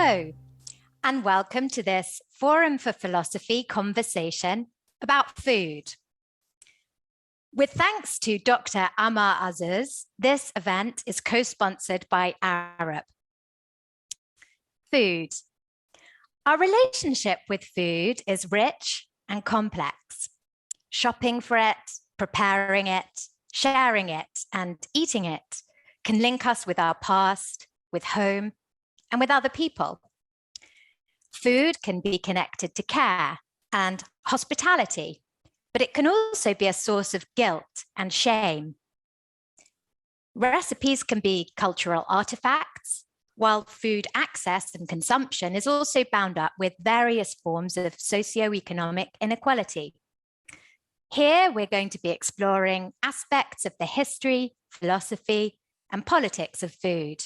Hello, and welcome to this Forum for Philosophy conversation about food. With thanks to Dr. Ahmad Aziz, this event is co-sponsored by 𝗏𝗏. Food. Our relationship with food is rich and complex. Shopping for it, preparing it, sharing it, and eating it can link us with our past, with home, and with other people. Food can be connected to care and hospitality, but it can also be a source of guilt and shame. Recipes can be cultural artifacts, while food access and consumption is also bound up with various forms of socio-economic inequality. Here, we're going to be exploring aspects of the history, philosophy, and politics of food.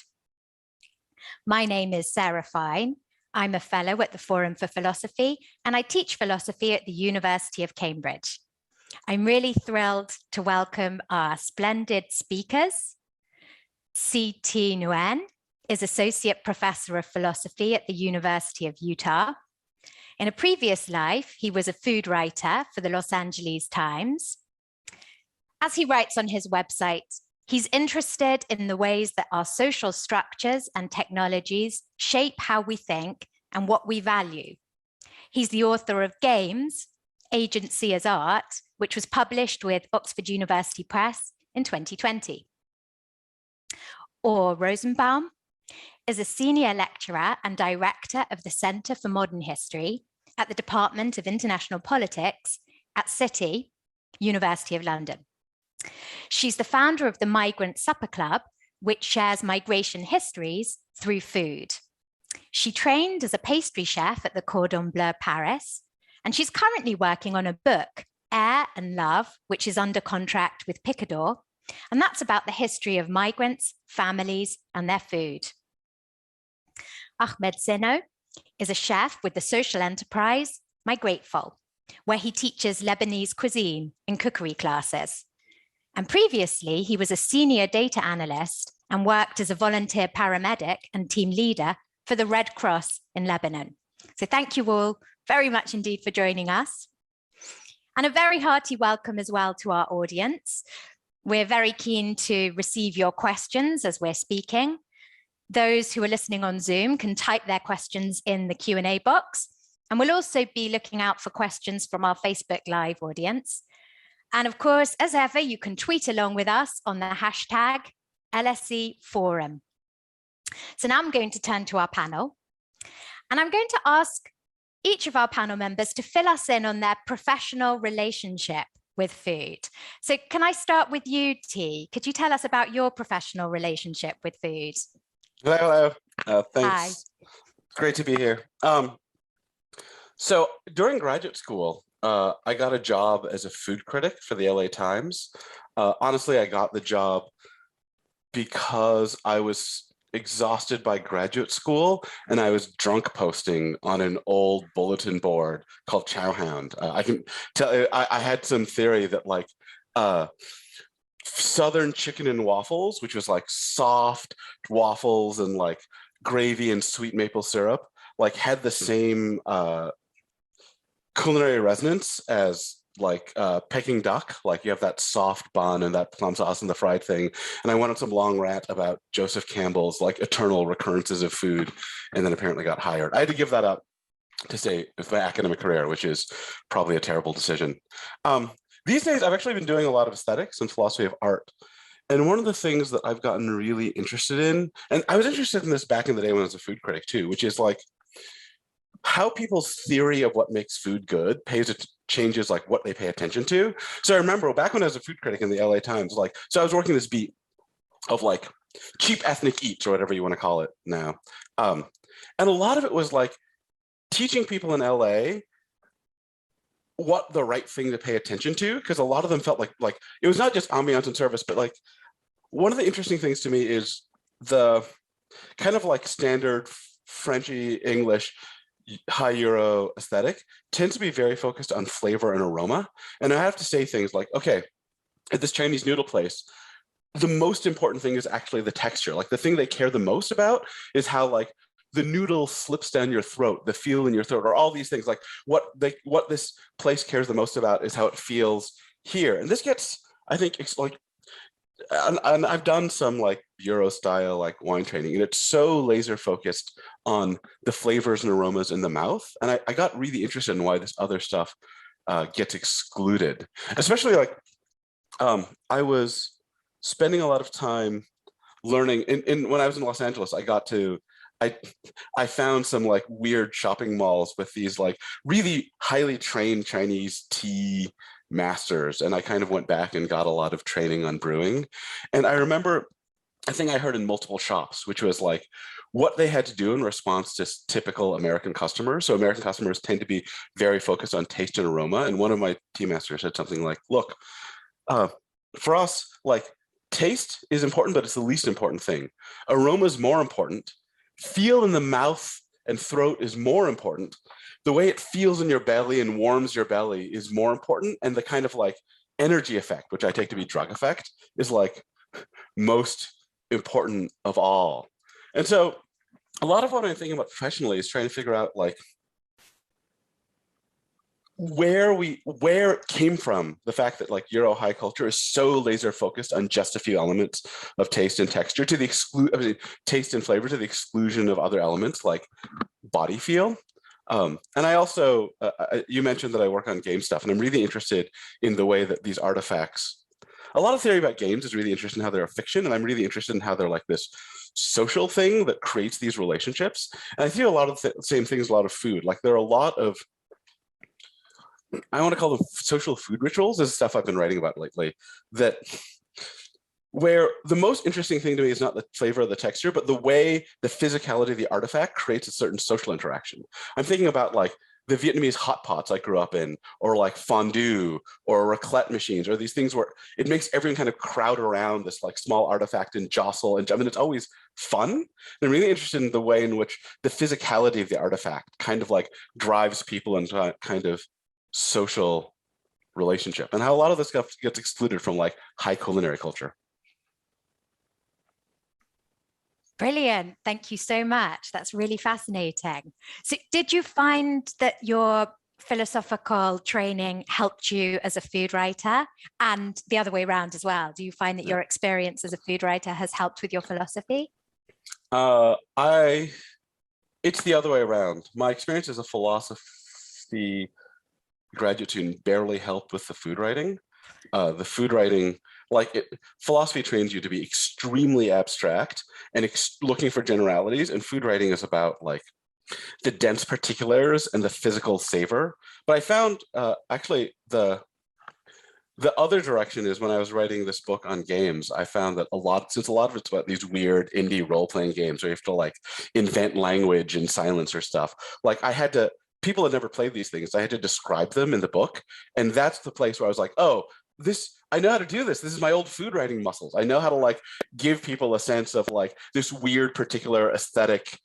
My name is 𝗏𝗏. I'm a fellow at the Forum for Philosophy, and I teach philosophy at the University of Cambridge. I'm really thrilled to welcome our splendid speakers. 𝗔𝗵𝗺 Nguyen is Associate Professor of Philosophy at the University of Utah. In a previous life, he was a food writer for the Los Angeles Times. As he writes on his website, he's interested in the ways that our social structures and technologies shape how we think and what we value. He's the author of Games, Agency as Art, which was published with Oxford University Press in 2020. Rosenboim is a senior lecturer and director of the Center for Modern History at the Department of International Politics at City, University of London. She's the founder of the Migrant Supper Club, which shares migration histories through food. She trained as a pastry chef at the Cordon Bleu Paris, and she's currently working on a book, Air and Love, which is under contract with Picador, and that's about the history of migrants, families, and their food. Ahmad Sinno is a chef with the social enterprise Migrateful, where he teaches Lebanese cuisine in cookery classes. And previously, he was a senior data analyst and worked as a volunteer paramedic and team leader for the Red Cross in Lebanon. So thank you all very much indeed for joining us. And a very hearty welcome as well to our audience. We're very keen to receive your questions as we're speaking. Those who are listening on Zoom can type their questions in the Q&A box. And we'll also be looking out for questions from our Facebook Live audience. And of course, as ever, you can tweet along with us on the hashtag LSE Forum. So now I'm going to turn to our panel, and I'm going to ask each of our panel members to fill us in on their professional relationship with food. So can I start with you, 𝗔𝗵𝗺? Could you tell us about your professional relationship with food? Hello. Thanks. Hi. Great to be here. So during graduate school, I got a job as a food critic for the LA Times. Honestly, I got the job because I was exhausted by graduate school and I was drunk posting on an old bulletin board called Chowhound. I can tell I had some theory that like Southern chicken and waffles, which was like soft waffles and like gravy and sweet maple syrup, like had the same culinary resonance as like Peking duck, like you have that soft bun and that plum sauce and the fried thing. And I went on some long rant about Joseph Campbell's like eternal recurrences of food, and then apparently got hired. I had to give that up to stay with my academic career, which is probably a terrible decision. These days, I've actually been doing a lot of aesthetics and philosophy of art. And one of the things that I've gotten really interested in, and I was interested in this back in the day when I was a food critic too, which is like how people's theory of what makes food good changes like what they pay attention to. So I remember back when I was a food critic in the LA Times, like, so I was working this beat of like cheap ethnic eats or whatever you want to call it now. And a lot of it was like teaching people in LA what the right thing to pay attention to, because a lot of them felt like it was not just ambiance and service, but like one of the interesting things to me is the kind of like standard Frenchy English high Euro aesthetic tends to be very focused on flavor and aroma. And I have to say things like, okay, at this Chinese noodle place, the most important thing is actually the texture. Like the thing they care the most about is how like the noodle slips down your throat, the feel in your throat, or all these things. Like what this place cares the most about is how it feels here. And this gets, I think, it's like, and I've done some like Euro style like wine training, and it's so laser focused on the flavors and aromas in the mouth. And I got really interested in why this other stuff gets excluded, especially like I was spending a lot of time learning when I was in Los Angeles. I found some like weird shopping malls with these like really highly trained Chinese tea masters, and I kind of went back and got a lot of training on brewing. And I remember a thing I heard in multiple shops, which was like what they had to do in response to typical American customers. So American customers tend to be very focused on taste and aroma. And one of my tea masters said something like, look, for us, like taste is important, but it's the least important thing. Aroma is more important. Feel in the mouth and throat is more important. The way it feels in your belly and warms your belly is more important. And the kind of like energy effect, which I take to be drug effect, is like most important of all. And so a lot of what I'm thinking about professionally is trying to figure out like where it came from, the fact that like Euro high culture is so laser focused on just a few elements of taste and texture to the taste and flavor to the exclusion of other elements like body feel. And I also, you mentioned that I work on game stuff, and I'm really interested in the way that these artifacts, a lot of theory about games is really interested in how they're a fiction, and I'm really interested in how they're like this social thing that creates these relationships. And I see a lot of the same things, a lot of food. Like there are a lot of, I want to call them social food rituals. This is stuff I've been writing about lately, that where the most interesting thing to me is not the flavor or the texture, but the way the physicality of the artifact creates a certain social interaction. I'm thinking about like the Vietnamese hot pots I grew up in, or like fondue or raclette machines, or these things where it makes everyone kind of crowd around this like small artifact and jostle. And I mean, it's always fun. And I'm really interested in the way in which the physicality of the artifact kind of like drives people into a kind of social relationship, and how a lot of this stuff gets excluded from like high culinary culture. Brilliant. Thank you so much. That's really fascinating. So did you find that your philosophical training helped you as a food writer, and the other way around as well? Do you find that your experience as a food writer has helped with your philosophy? It's the other way around. My experience as a philosophy graduate student barely helped with the food writing. The food writing, philosophy trains you to be extremely abstract and looking for generalities, and food writing is about like the dense particulars and the physical savor. But I found actually the other direction is when I was writing this book on games, I found that since a lot of it's about these weird indie role-playing games where you have to like invent language and silence or stuff, like people had never played these things. I had to describe them in the book. And that's the place where I was like, oh, I know how to do this. This is my old food writing muscles. I know how to like give people a sense of like this weird particular aesthetic,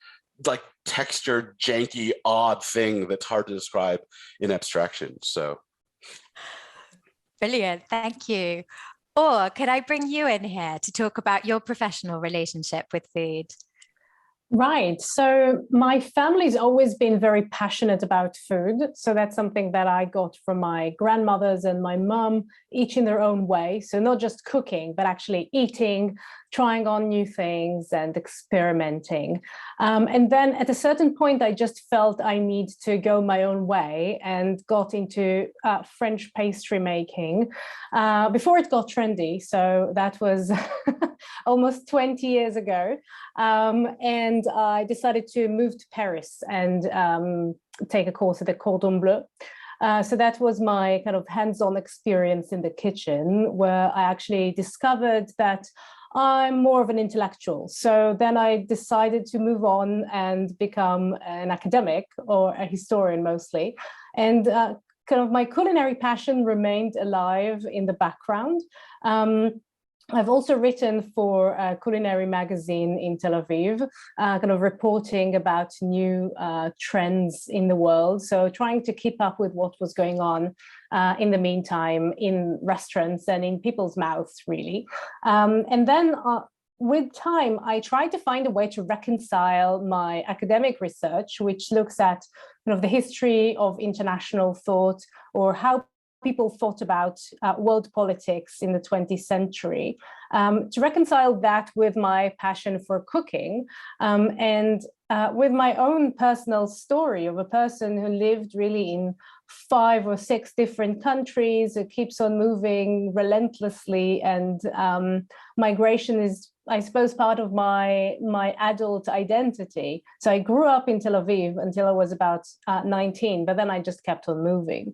like textured, janky, odd thing that's hard to describe in abstraction. So. Brilliant, thank you. Or could I bring you in here to talk about your professional relationship with food? Right. So my family's always been very passionate about food. So that's something that I got from my grandmothers and my mum, each in their own way. So not just cooking, but actually eating, trying on new things and experimenting. And then at a certain point, I just felt I need to go my own way and got into French pastry making before it got trendy. So that was almost 20 years ago. And I decided to move to Paris and take a course at the 𝗏𝗏𝗵. So that was my kind of hands-on experience in the kitchen, where I actually discovered that I'm more of an intellectual. So then I decided to move on and become an academic, or a historian mostly. And kind of my culinary passion remained alive in the background. I've also written for a culinary magazine in Tel Aviv, kind of reporting about new trends in the world. So trying to keep up with what was going on in the meantime in restaurants and in people's mouths, really. And then with time, I tried to find a way to reconcile my academic research, which looks at the history of international thought, or how people thought about world politics in the 20th century, to reconcile that with my passion for cooking, and with my own personal story of a person who lived really in 5 or 6 different countries, who keeps on moving relentlessly, and migration is, I suppose, part of my adult identity. So I grew up in Tel Aviv until I was about 19, but then I just kept on moving.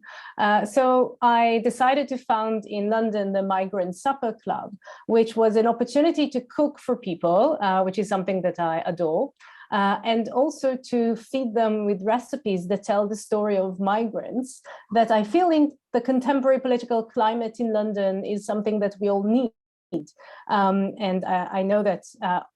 So I decided to found in London the Migrant Supper Club, which was an opportunity to cook for people, which is something that I adore. And also to feed them with recipes that tell the story of migrants, that I feel in the contemporary political climate in London is something that we all need. And I know that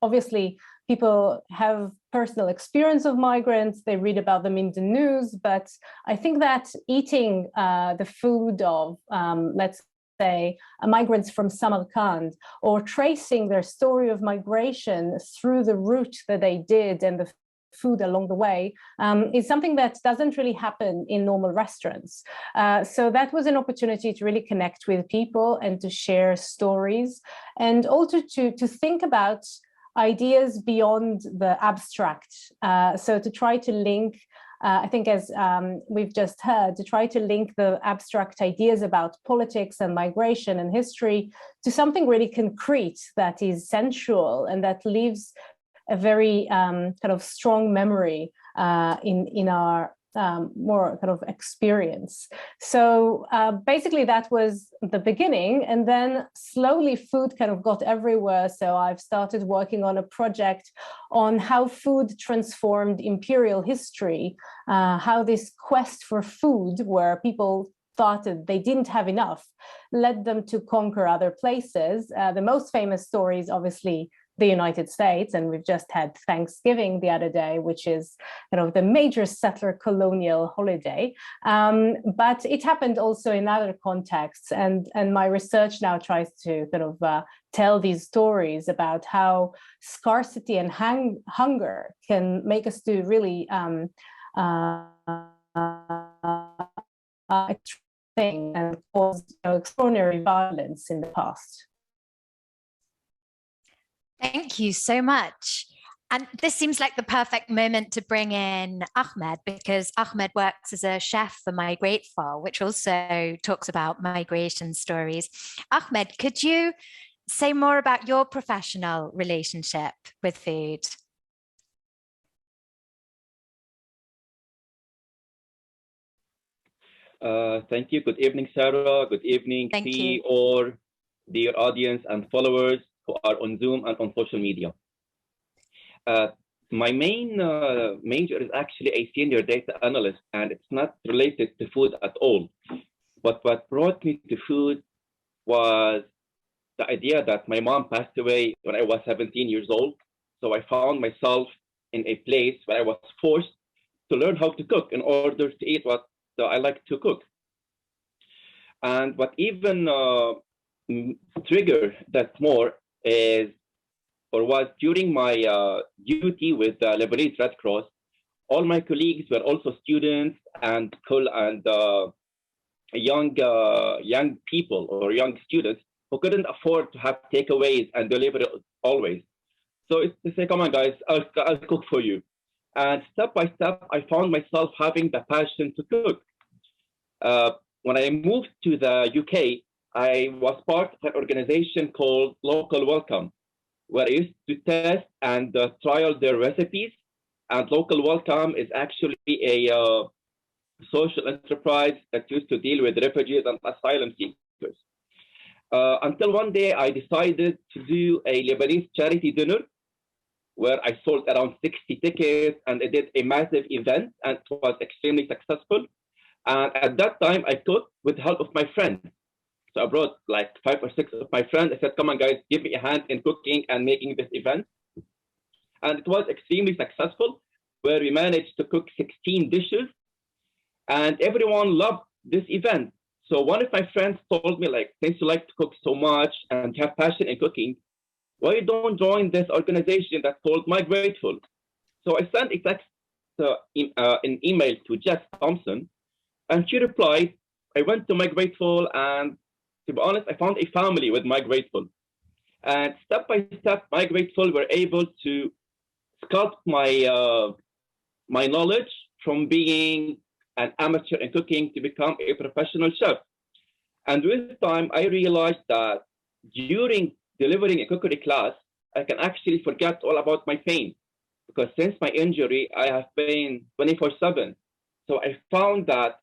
obviously people have personal experience of migrants, they read about them in the news, but I think that eating the food of, let's say, migrants from Samarkand, or tracing their story of migration through the route that they did and the food along the way, is something that doesn't really happen in normal restaurants. So that was an opportunity to really connect with people and to share stories, and also to think about ideas beyond the abstract. So to try to link, I think, as we've just heard, to try to link the abstract ideas about politics and migration and history to something really concrete that is sensual and that leaves a very kind of strong memory in our more kind of experience. So basically that was the beginning, and then slowly food kind of got everywhere. So I've started working on a project on how food transformed imperial history, how this quest for food, where people thought that they didn't have enough, led them to conquer other places. The most famous story is obviously the United States, and we've just had Thanksgiving the other day, which is the major settler colonial holiday. But it happened also in other contexts, and my research now tries to tell these stories about how scarcity and hunger can make us do really thing and cause extraordinary violence in the past. Thank you so much. And this seems like the perfect moment to bring in Ahmad, because Ahmad works as a chef for Migrateful, which also talks about migration stories. Ahmad, could you say more about your professional relationship with food? Thank you. Good evening, Sarah. Good evening, Tea, or dear audience and followers who are on Zoom and on social media. My main major is actually a senior data analyst, and it's not related to food at all. But what brought me to food was the idea that my mom passed away when I was 17 years old. So I found myself in a place where I was forced to learn how to cook in order to eat what I like to cook. And what even triggered that more is, or was during my duty with the Lebanese Red Cross, all my colleagues were also students and young people or young students who couldn't afford to have takeaways and deliver it always. So it's to say, come on, guys, I'll cook for you. And step by step, I found myself having the passion to cook. When I moved to the UK, I was part of an organization called 𝗏𝗏𝗵𝗆, where I used to test and trial their recipes. And 𝗏𝗏𝗵𝗆 is actually a social enterprise that used to deal with refugees and asylum seekers. Until one day, I decided to do a Lebanese charity dinner, where I sold around 60 tickets, and I did a massive event, and it was extremely successful. And at that time, I cooked with the help of my friends. So I brought like 5 or 6 of my friends. I said, come on, guys, give me a hand in cooking and making this event. And it was extremely successful, where we managed to cook 16 dishes, and everyone loved this event. So one of my friends told me, like, since you like to cook so much and have passion in cooking, why you don't join this organization that's called Migrateful? So I sent a text, an email to Jess Thompson, and she replied, I went to Migrateful, and to be honest, I found a family with Migrateful. And step by step, Migrateful were able to sculpt my knowledge from being an amateur in cooking to become a professional chef. And with time, I realized that during delivering a cookery class, I can actually forget all about my pain, because since my injury, I have pain 24/7. So I found that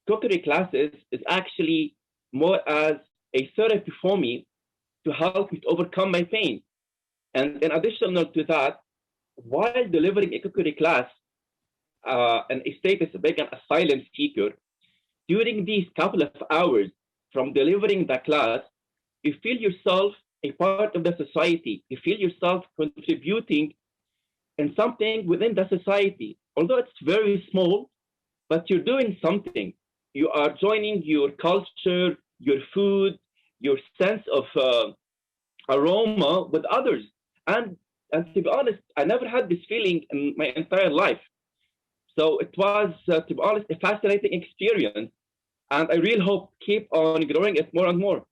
cookery classes is actually more as a therapy for me to help me to overcome my pain. And in addition to that, while delivering a cookery class, and a status being an asylum seeker, during these couple of hours from delivering the class, you feel yourself a part of the society. You feel yourself contributing in something within the society. Although it's very small, but you're doing something. You are joining your culture, your food, your sense of aroma with others. And to be honest, I never had this feeling in my entire life. So it was, to be honest, a fascinating experience. And I really hope keep on growing it more and more.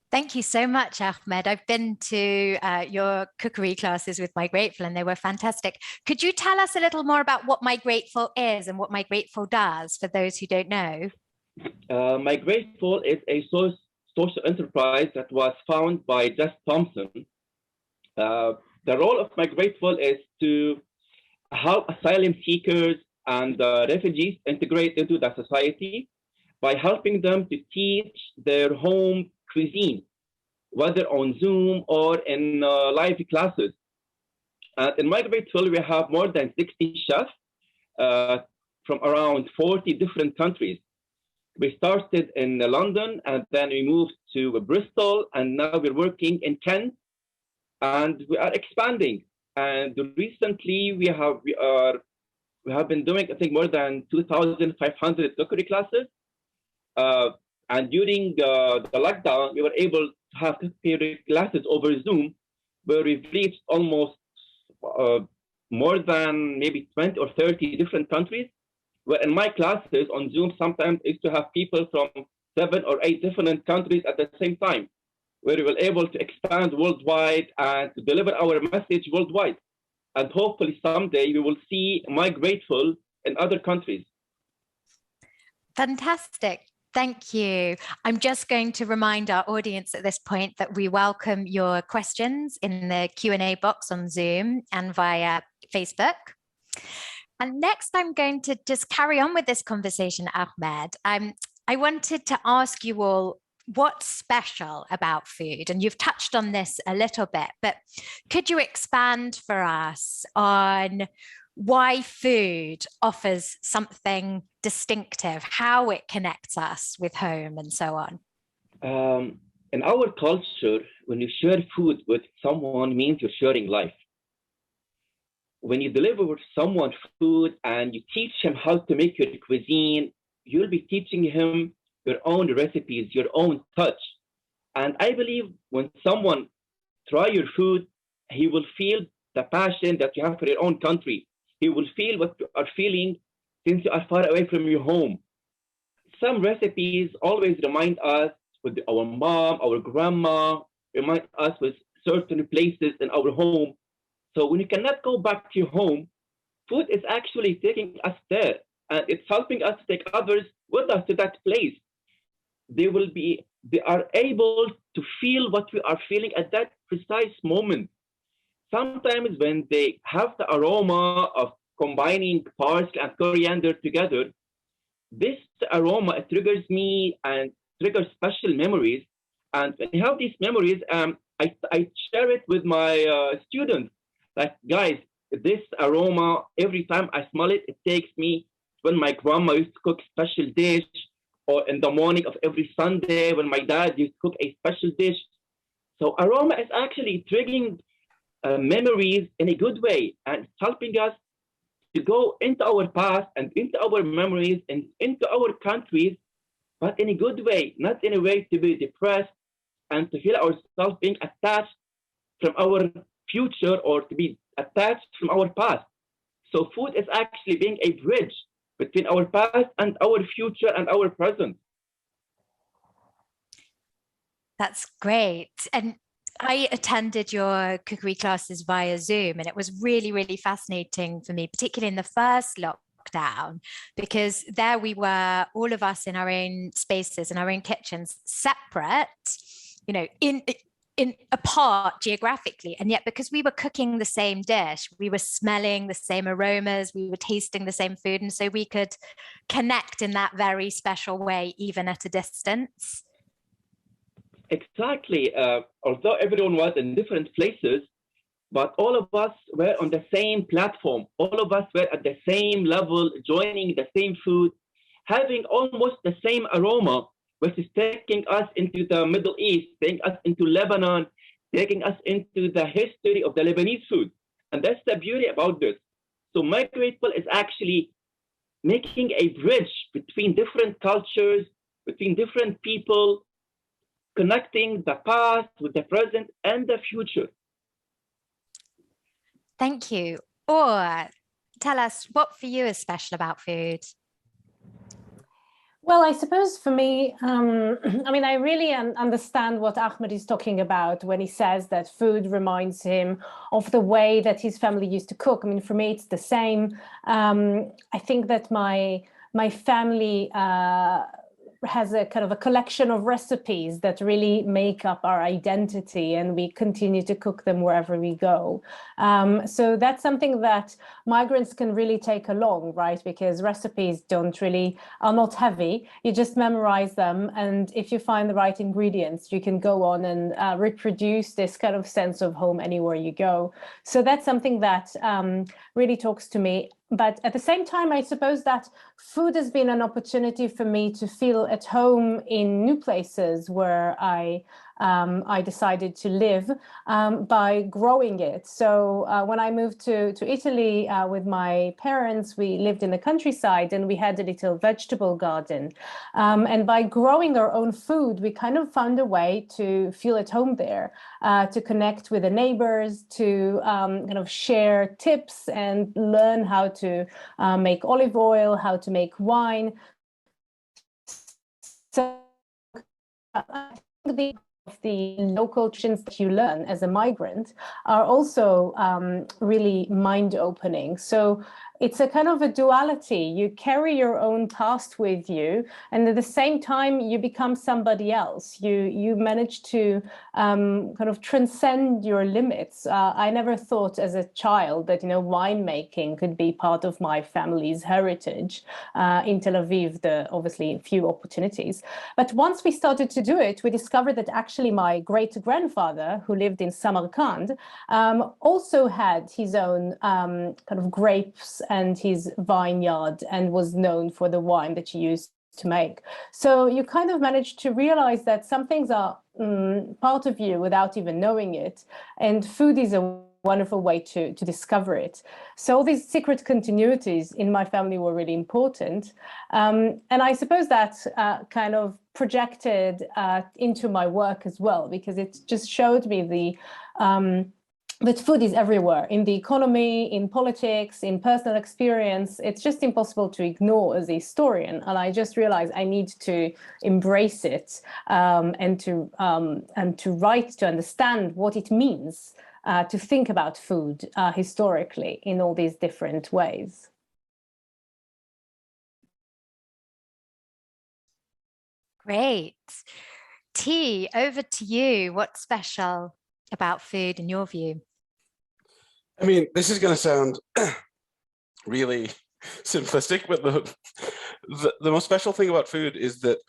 Thank you so much, Ahmed. I've been to your cookery classes with Migrateful, and they were fantastic. Could you tell us a little more about what Migrateful is and what Migrateful does for those who don't know? Migrateful is a social enterprise that was founded by Jess Thompson. The role of Migrateful is to help asylum seekers and refugees integrate into the society by helping them to teach their home cuisine, whether on Zoom or in live classes. And in Migrateful, we have more than 60 chefs from around 40 different countries. We started in London, and then we moved to Bristol, and now we're working in Kent, and we are expanding. And recently, we have been doing, I think, more than 2,500 cookery classes. And during the lockdown, we were able to have cookery classes over Zoom, where we've reached almost more than maybe 20 or 30 different countries. Where in my classes on Zoom, sometimes I used to have people from 7 or 8 different countries at the same time, where we were able to expand worldwide and to deliver our message worldwide. And hopefully someday we will see Migrateful in other countries. Fantastic. Thank you. I'm just going to remind our audience at this point that we welcome your questions in the Q&A box on Zoom and via Facebook. And next, I'm going to just carry on with this conversation, Ahmed. I wanted to ask you all what's special about food, and you've touched on this a little bit, but could you expand for us on why food offers something distinctive, how it connects us with home and so on? In our culture, when you share food with someone, it means you're sharing life. When you deliver with someone food and you teach him how to make your cuisine, you'll be teaching him your own recipes, your own touch. And I believe when someone try your food, he will feel the passion that you have for your own country. He will feel what you are feeling since you are far away from your home. Some recipes always remind us with our mom, our grandma, remind us with certain places in our home. So when you cannot go back to your home, food is actually taking us there, and it's helping us to take others with us to that place. They are able to feel what we are feeling at that precise moment. Sometimes when they have the aroma of combining parsley and coriander together, this aroma triggers me and triggers special memories. And when I have these memories, I share it with my students. Like, guys, this aroma, every time I smell it, it takes me when my grandma used to cook special dish, or in the morning of every Sunday when my dad used to cook a special dish. So aroma is actually triggering memories in a good way, and it's helping us to go into our past and into our memories and into our countries, but in a good way, not in a way to be depressed and to feel ourselves being attached from our future or to be attached from our past. So food is actually being a bridge between our past and our future and our present. That's great. And I attended your cookery classes via Zoom, and it was really, really fascinating for me, particularly in the first lockdown, because there we were, all of us in our own spaces, in our own kitchens, separate, you know, in apart geographically, and yet because we were cooking the same dish, we were smelling the same aromas, we were tasting the same food, and so we could connect in that very special way, even at a distance. Exactly. Although everyone was in different places, but all of us were on the same platform. All of us were at the same level, joining the same food, having almost the same aroma, which is taking us into the Middle East, taking us into Lebanon, taking us into the history of the Lebanese food. And that's the beauty about this. So Migrateful is actually making a bridge between different cultures, between different people, connecting the past with the present and the future. Thank you. Or tell us, what for you is special about food? Well, I suppose for me, I mean, I really understand what Ahmad is talking about when he says that food reminds him of the way that his family used to cook. I mean, for me, it's the same. I think that my family has a kind of a collection of recipes that really make up our identity, and we continue to cook them wherever we go. So that's something that migrants can really take along, right? Because recipes are not heavy. You just memorize them, and if you find the right ingredients, you can go on and reproduce this kind of sense of home anywhere you go. So that's something that really talks to me. But at the same time, I suppose that food has been an opportunity for me to feel at home in new places where I decided to live by growing it. So when I moved to Italy with my parents, we lived in the countryside and we had a little vegetable garden. And by growing our own food, we kind of found a way to feel at home there, to connect with the neighbors, to kind of share tips and learn how to make olive oil, how to make wine. So I think the local traditions that you learn as a migrant are also really mind-opening. So it's a kind of a duality. You carry your own past with you, and at the same time, you become somebody else. You manage to kind of transcend your limits. I never thought as a child that, winemaking could be part of my family's heritage. In Tel Aviv, obviously few opportunities. But once we started to do it, we discovered that actually my great-grandfather, who lived in Samarkand, also had his own kind of grapes and his vineyard, and was known for the wine that he used to make. So you kind of manage to realize that some things are part of you without even knowing it, and food is a wonderful way to discover it. So all these secret continuities in my family were really important, and I suppose that kind of projected into my work as well, because it just showed me that food is everywhere, in the economy, in politics, in personal experience. It's just impossible to ignore as a historian. And I just realized I need to embrace it and to write, to understand what it means to think about food historically in all these different ways. Great. T, over to you. What's special about food in your view? I mean, this is going to sound really simplistic, but the most special thing about food is that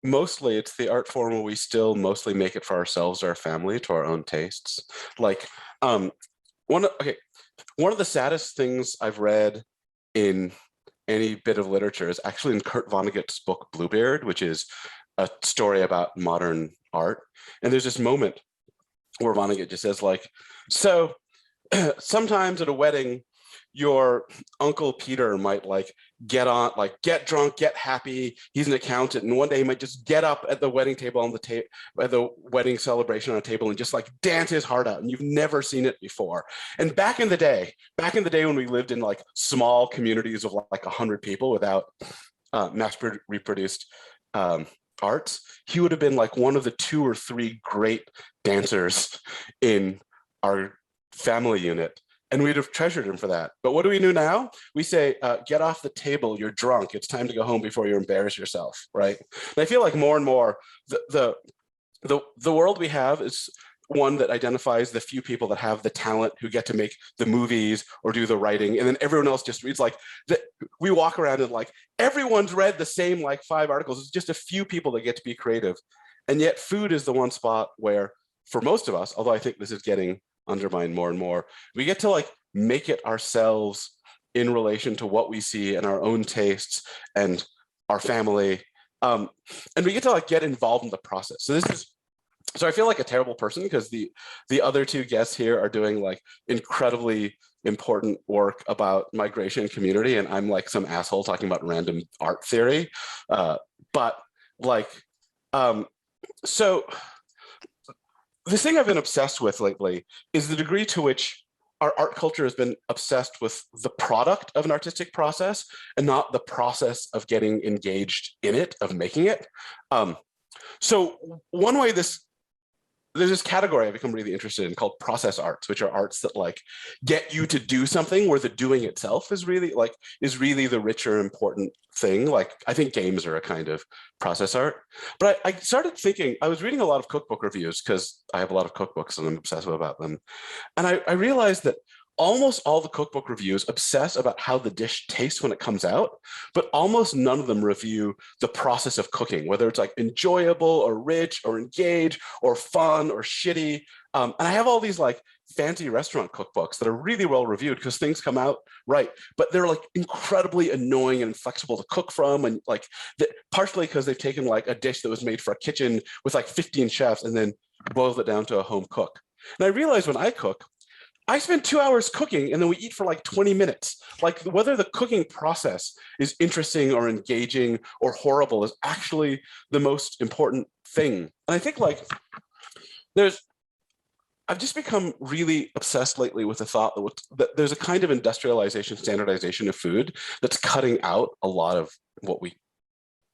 mostly it's the art form where we still mostly make it for ourselves or our family to our own tastes. Like one of the saddest things I've read in any bit of literature is actually in 𝗏𝗏𝗵𝗆's book Bluebeard, which is a story about modern art. And there's this moment where Vonnegut just says, like, so sometimes at a wedding, your Uncle Peter might like get drunk, get happy. He's an accountant, and one day he might just get up at the wedding table at the wedding celebration on a table and just like dance his heart out, and you've never seen it before. And back in the day when we lived in like small communities of like 100 people without mass reproduced arts, he would have been like one of the 2 or 3 great dancers in our family unit. And we'd have treasured him for that. But what do we do now? We say, get off the table, you're drunk. It's time to go home before you embarrass yourself, right? And I feel like more and more, the world we have is one that identifies the few people that have the talent who get to make the movies or do the writing. And then everyone else just reads like, we walk around and like, everyone's read the same like 5 articles. It's just a few people that get to be creative. And yet food is the one spot where, for most of us, although I think this is getting undermined more and more, we get to like make it ourselves in relation to what we see and our own tastes and our family, and we get to like get involved in the process. So I feel like a terrible person because the other 2 guests here are doing like incredibly important work about migration and community, and I'm like some asshole talking about random art theory, but like so this thing I've been obsessed with lately is the degree to which our art culture has been obsessed with the product of an artistic process and not the process of getting engaged in it, of making it. So one way there's this category I've become really interested in called process arts, which are arts that like get you to do something where the doing itself is really the richer, important thing. Like I think games are a kind of process art. But I started thinking, I was reading a lot of cookbook reviews because I have a lot of cookbooks and I'm obsessive about them. And I realized that almost all the cookbook reviews obsess about how the dish tastes when it comes out, but almost none of them review the process of cooking, whether it's like enjoyable or rich or engaged or fun or shitty. And I have all these like fancy restaurant cookbooks that are really well reviewed because things come out right, but they're like incredibly annoying and inflexible to cook from, and like partially because they've taken like a dish that was made for a kitchen with like 15 chefs and then boiled it down to a home cook. And I realized when I cook, I spend 2 hours cooking and then we eat for like 20 minutes. Like whether the cooking process is interesting or engaging or horrible is actually the most important thing. And I think like I've just become really obsessed lately with the thought that there's a kind of industrialization, standardization of food that's cutting out a lot of what we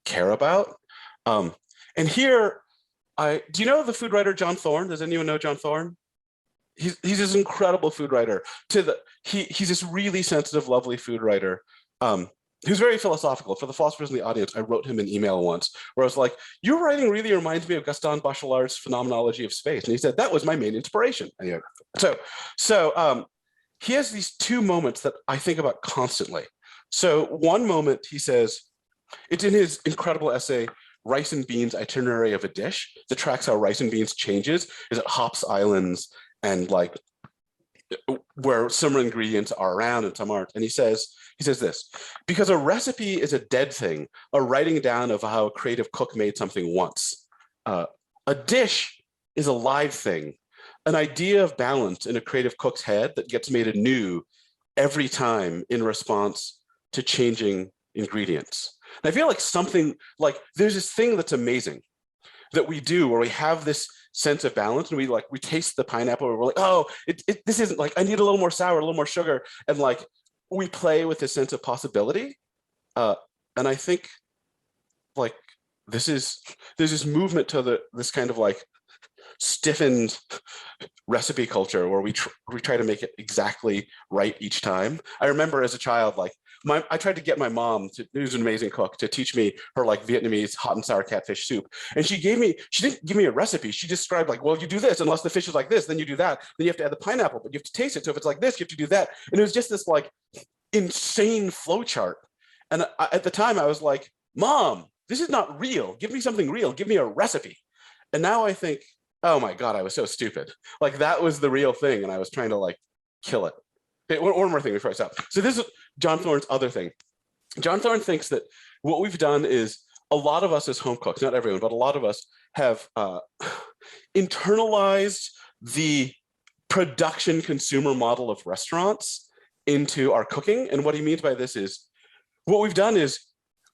care about. And here, do you know the food writer John Thorne? Does anyone know John Thorne? He's this incredible food writer. He's this really sensitive, lovely food writer who's very philosophical. For the philosophers in the audience, I wrote him an email once where I was like, your writing really reminds me of 𝗏𝗏𝗺𝗏𝗏's phenomenology of space. And he said, that was my main inspiration. Anyway, so he has these 2 moments that I think about constantly. So one moment he says, it's in his incredible essay, Rice and Beans Itinerary of a Dish, that tracks how rice and beans changes, is at hops islands and like where some ingredients are around and some aren't. And he says this, because a recipe is a dead thing, a writing down of how a creative cook made something once. A dish is a live thing, an idea of balance in a creative cook's head that gets made anew every time in response to changing ingredients. And I feel like something like there's this thing that's amazing that we do where we have this sense of balance and we taste the pineapple and we're like, oh, this isn't like, I need a little more sour, a little more sugar. And like, we play with this sense of possibility. And I think like, there's this movement to this kind of like stiffened recipe culture where we try to make it exactly right each time. I remember as a child, like I tried to get my mom, who's an amazing cook, to teach me her like Vietnamese hot and sour catfish soup. And she didn't give me a recipe. She described like, well, you do this, unless the fish is like this, then you do that. Then you have to add the pineapple, but you have to taste it. So if it's like this, you have to do that. And it was just this like insane flowchart. And at the time I was like, Mom, this is not real. Give me something real. Give me a recipe. And now I think, oh my God, I was so stupid. Like that was the real thing. And I was trying to like kill it. Okay, one more thing before I stop. So this is John Thorne's other thing. John Thorne thinks that what we've done is a lot of us as home cooks, not everyone, but a lot of us have internalized the production consumer model of restaurants into our cooking. And what he means by this is, what we've done is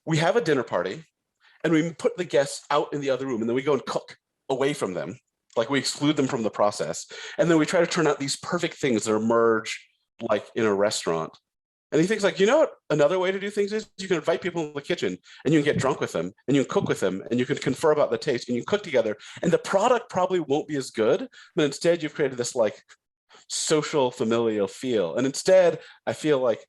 we have a dinner party and we put the guests out in the other room and then we go and cook away from them. Like we exclude them from the process. And then we try to turn out these perfect things that emerge like in a restaurant. And he thinks like, you know what, another way to do things is you can invite people in the kitchen and you can get drunk with them and you can cook with them and you can confer about the taste and you cook together. And the product probably won't be as good, but instead you've created this like social familial feel. And instead I feel like,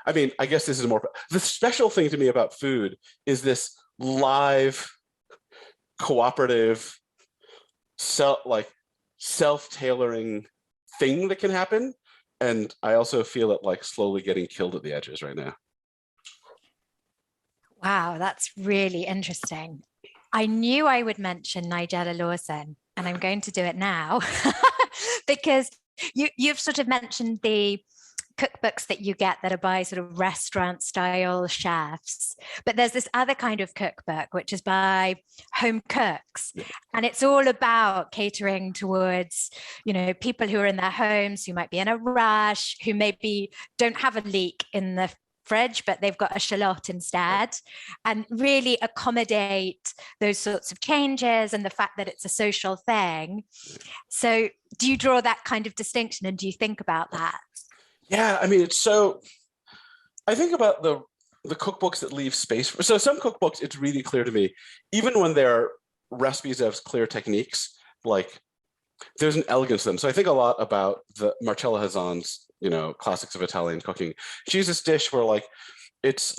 I mean, I guess this is more, the special thing to me about food is this live, cooperative, self-tailoring thing that can happen. And I also feel it like slowly getting killed at the edges right now. Wow, that's really interesting. I knew I would mention Nigella Lawson, and I'm going to do it now because you've sort of mentioned the cookbooks that you get that are by sort of restaurant style chefs, but there's this other kind of cookbook which is by home cooks, and it's all about catering towards, you know, people who are in their homes, who might be in a rush, who maybe don't have a leek in the fridge, but they've got a shallot instead, and really accommodate those sorts of changes and the fact that it's a social thing. So do you draw that kind of distinction, and do you think about that? Yeah, I mean, it's so, I think about the cookbooks that leave space for, so some cookbooks, it's really clear to me, even when they're recipes that have clear techniques, like there's an elegance to them. So I think a lot about the 𝗏𝗏 𝗏𝗏's, you know, classics of Italian cooking. She has this dish where like, it's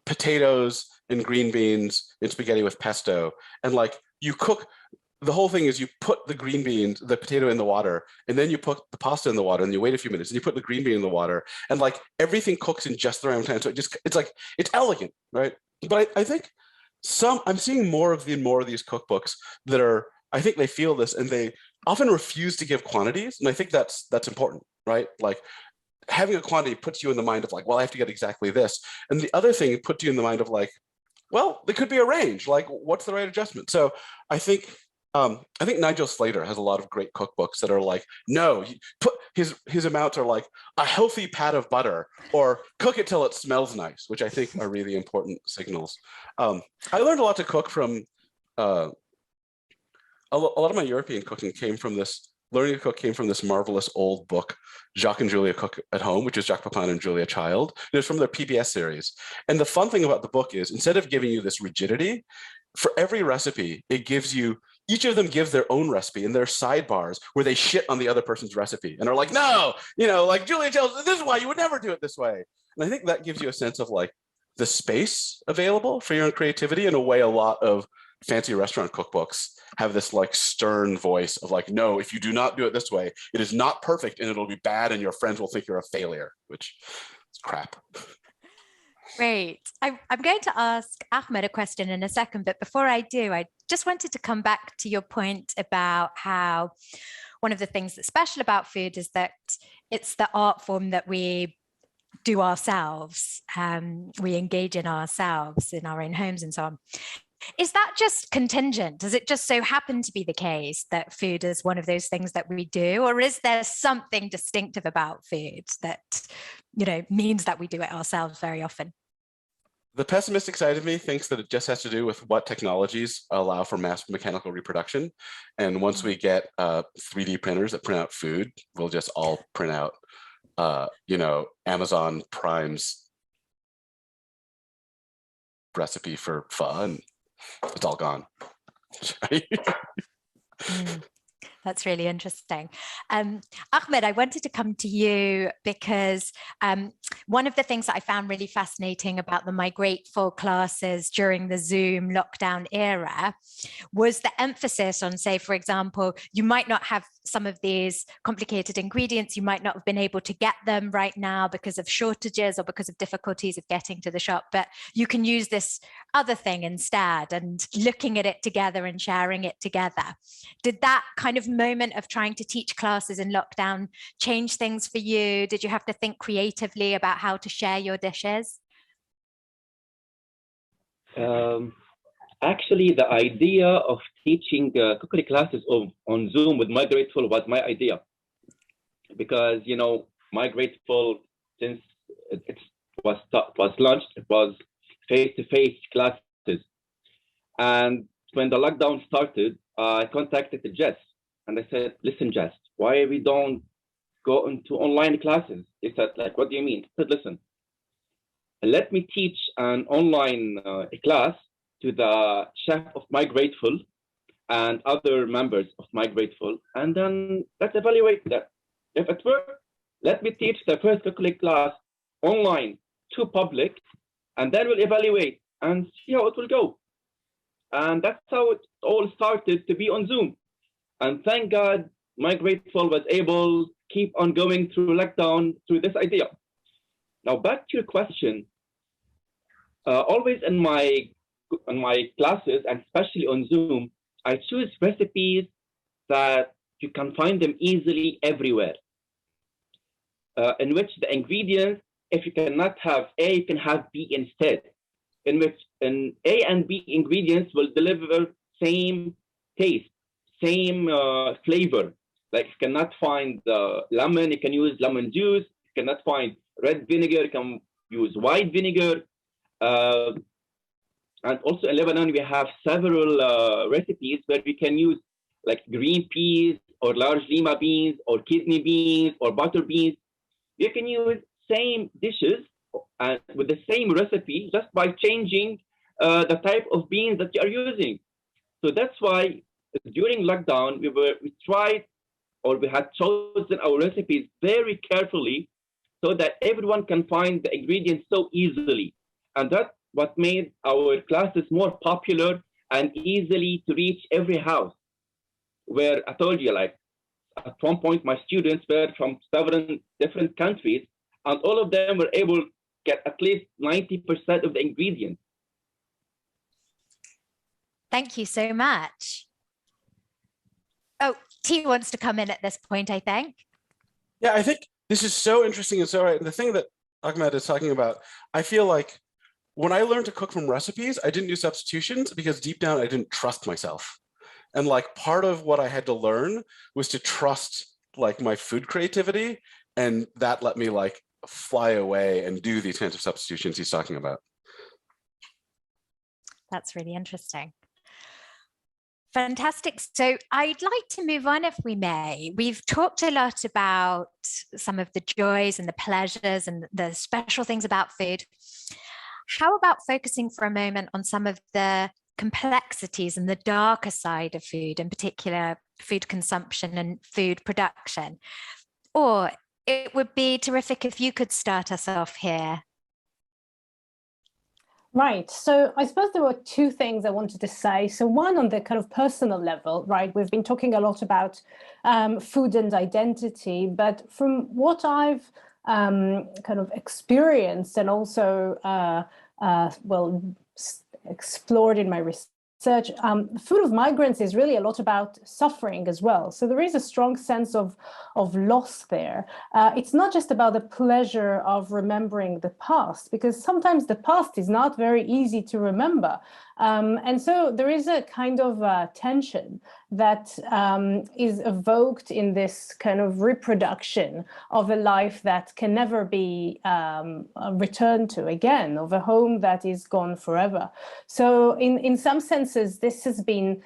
potatoes and green beans and spaghetti with pesto. And like you cook, the whole thing is you put the green beans, the potato in the water, and then you put the pasta in the water and you wait a few minutes and you put the green bean in the water, and like everything cooks in just the right time. So it's like, it's elegant, right? But I think I'm seeing more of these cookbooks that are, I think they feel this and they often refuse to give quantities. And I think that's important, right? Like having a quantity puts you in the mind of like, well, I have to get exactly this. And the other thing puts you in the mind of like, well, there could be a range, like what's the right adjustment? So I think Nigel Slater has a lot of great cookbooks that are like, no, put his amounts are like a healthy pat of butter or cook it till it smells nice, which I think are really important signals. I learned a lot to cook from, a lot of my European cooking came from this, learning to cook came from this marvelous old book, Jacques and Julia Cook at Home, which is Jacques Pepin and Julia Child. It was from their PBS series. And the fun thing about the book is instead of giving you this rigidity, for every recipe, it gives you, each of them gives their own recipe and their sidebars where they shit on the other person's recipe and are like, no, you know, like Julia tells, this is why you would never do it this way. And I think that gives you a sense of like the space available for your own creativity in a way a lot of fancy restaurant cookbooks have this like stern voice of like, no, if you do not do it this way, it is not perfect and it'll be bad and your friends will think you're a failure, which is crap. Great. I'm going to ask Ahmad a question in a second, but before I do, I just wanted to come back to your point about how one of the things that's special about food is that it's the art form that we do ourselves. We engage in ourselves in our own homes and so on. Is that just contingent? Does it just so happen to be the case that food is one of those things that we do, or is there something distinctive about food that, you know, means that we do it ourselves very often? The pessimistic side of me thinks that it just has to do with what technologies allow for mass mechanical reproduction. And once we get 3D printers that print out food, we'll just all print out, you know, Amazon Prime's recipe for pho, and it's all gone. That's really interesting. Ahmed, I wanted to come to you because one of the things that I found really fascinating about the Migrateful classes during the Zoom lockdown era was the emphasis on, say, for example, you might not have some of these complicated ingredients, you might not have been able to get them right now because of shortages or because of difficulties of getting to the shop, but you can use this other thing instead, and looking at it together and sharing it together. Did that kind of moment of trying to teach classes in lockdown change things for you? Did you have to think creatively about how to share your dishes? Actually, the idea of teaching cookery classes on Zoom with Migrateful was my idea, because, you know, Migrateful, since it was launched, it was face-to-face classes. And when the lockdown started, I contacted Jess and I said, listen, Jess, why we don't go into online classes? He said, like, what do you mean? I said, listen, let me teach an online class to the chef of Migrateful and other members of Migrateful, and then let's evaluate that. If it works, let me teach the first cookery class online to public, and then we'll evaluate and see how it will go. And that's how it all started to be on Zoom. And thank God, Migrateful was able to keep on going through lockdown through this idea. Now back to your question. Always in my classes, and especially on Zoom, I choose recipes that you can find them easily everywhere, in which the ingredients, if you cannot have A, you can have B instead, in which A and B ingredients will deliver same taste, same flavor. Like you cannot find lemon, you can use lemon juice. You cannot find red vinegar, you can use white vinegar. And also in Lebanon, we have several recipes where we can use like green peas or large lima beans or kidney beans or butter beans. You can use same dishes with the same recipe just by changing the type of beans that you are using. So that's why during lockdown, we tried, or we had chosen our recipes very carefully so that everyone can find the ingredients so easily. And that's what made our classes more popular and easily to reach every house. Where I told you, like, at one point, my students were from 7 different countries, and all of them were able to get at least 90% of the ingredients. Thank you so much. Oh, T wants to come in at this point, I think. Yeah, I think this is so interesting and so right. And the thing that Ahmad is talking about, I feel like when I learned to cook from recipes, I didn't do substitutions because deep down I didn't trust myself. And like part of what I had to learn was to trust like my food creativity, and that let me like fly away and do these kinds of substitutions he's talking about. That's really interesting. Fantastic. So I'd like to move on, if we may. We've talked a lot about some of the joys and the pleasures and the special things about food. How about focusing for a moment on some of the complexities and the darker side of food, in particular food consumption and food production? Or it would be terrific if you could start us off here. Right. So I suppose there were 2 things I wanted to say. So one, on the kind of personal level, right? We've been talking a lot about food and identity, but from what I've kind of experienced and also explored in my research, food of migrants is really a lot about suffering as well. So there is a strong sense of loss there. It's not just about the pleasure of remembering the past, because sometimes the past is not very easy to remember. And so there is a kind of tension that is evoked in this kind of reproduction of a life that can never be returned to again, of a home that is gone forever. So in some senses, this has been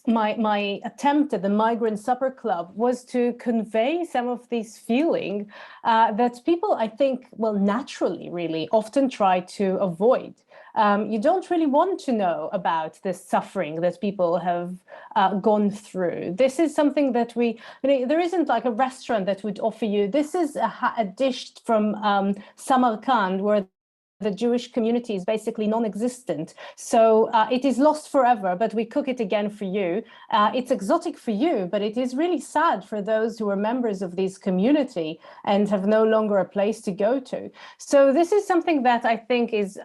my attempt at the Migrant Supper Club was to convey some of these feeling that people, I think, well, naturally, really often try to avoid. You don't really want to know about the suffering that people have gone through. This is something that there isn't like a restaurant that would offer you, this is a dish from Samarkand, where the Jewish community is basically non-existent. So it is lost forever, but we cook it again for you. It's exotic for you, but it is really sad for those who are members of this community and have no longer a place to go to. So this is something that I think is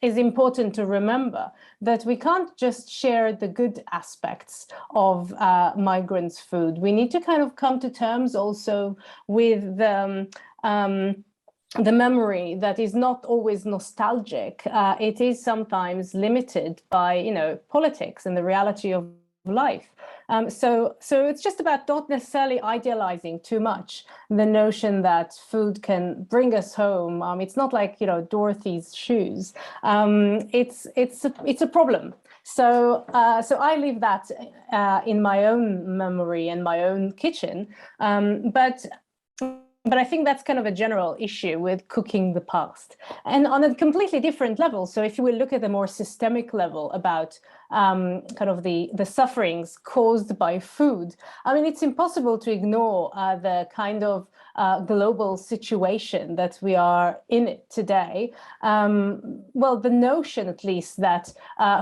important to remember, that we can't just share the good aspects of migrants' food. We need to kind of come to terms also with the memory that is not always nostalgic. It is sometimes limited by, politics and the reality of life. So it's just about not necessarily idealizing too much the notion that food can bring us home. It's not like, you know, Dorothy's shoes. It's a problem. So I leave that in my own memory and my own kitchen. But I think that's kind of a general issue with cooking the past. And on a completely different level, so if you will look at a more systemic level about kind of the sufferings caused by food, I mean, it's impossible to ignore the kind of global situation that we are in it today. Well, the notion, at least, that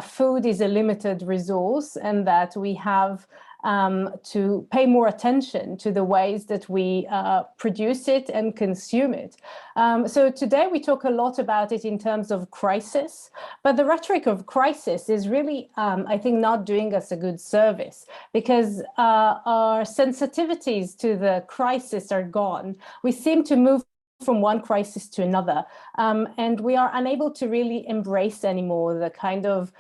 food is a limited resource and that we have to pay more attention to the ways that we produce it and consume it. So today we talk a lot about it in terms of crisis, but the rhetoric of crisis is really, I think, not doing us a good service, because our sensitivities to the crisis are gone. We seem to move from one crisis to another, and we are unable to really embrace anymore the kind of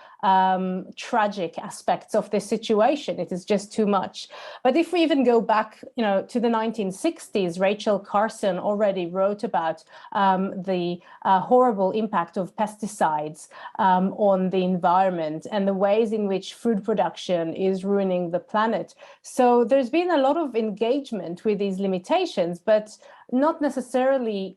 tragic aspects of this situation. It is just too much. But if we even go back, you know, to the 1960s, Rachel Carson already wrote about the horrible impact of pesticides on the environment and the ways in which food production is ruining the planet. So there's been a lot of engagement with these limitations, but not necessarily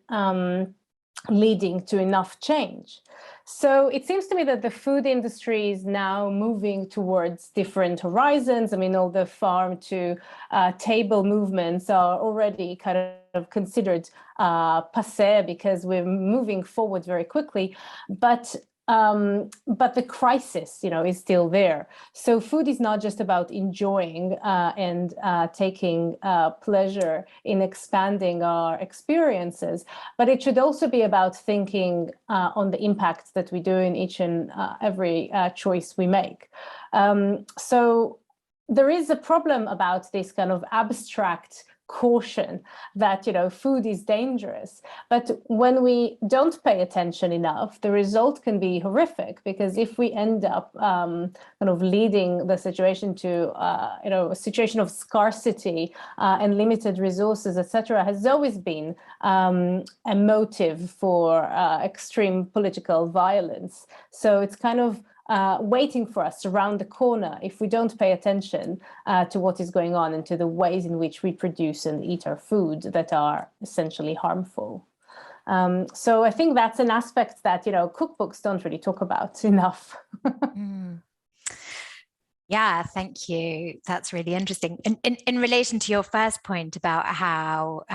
leading to enough change. So it seems to me that the food industry is now moving towards different horizons. I mean, all the farm to table movements are already kind of considered passé because we're moving forward very quickly. But the crisis, you know, is still there. So food is not just about enjoying and taking pleasure in expanding our experiences, but it should also be about thinking on the impacts that we do in each and every choice we make. So there is a problem about this kind of abstract caution that, you know, food is dangerous. But when we don't pay attention enough, the result can be horrific, because if we end up kind of leading the situation to, you know, a situation of scarcity and limited resources, etc., has always been a motive for extreme political violence. So it's kind of waiting for us around the corner if we don't pay attention to what is going on and to the ways in which we produce and eat our food that are essentially harmful. So I think that's an aspect that, you know, cookbooks don't really talk about enough. Yeah, thank you. That's really interesting. In relation to your first point about how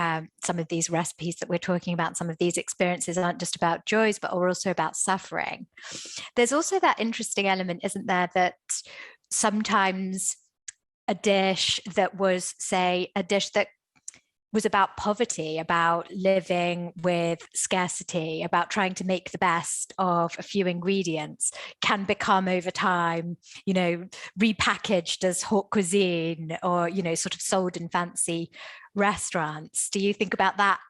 some of these recipes that we're talking about, some of these experiences aren't just about joys, but are also about suffering. There's also that interesting element, isn't there, that sometimes a dish that was, say, a dish that was about poverty, about living with scarcity, about trying to make the best of a few ingredients, can become over time, you know, repackaged as haute cuisine or, you know, sort of sold in fancy restaurants. Do you think about that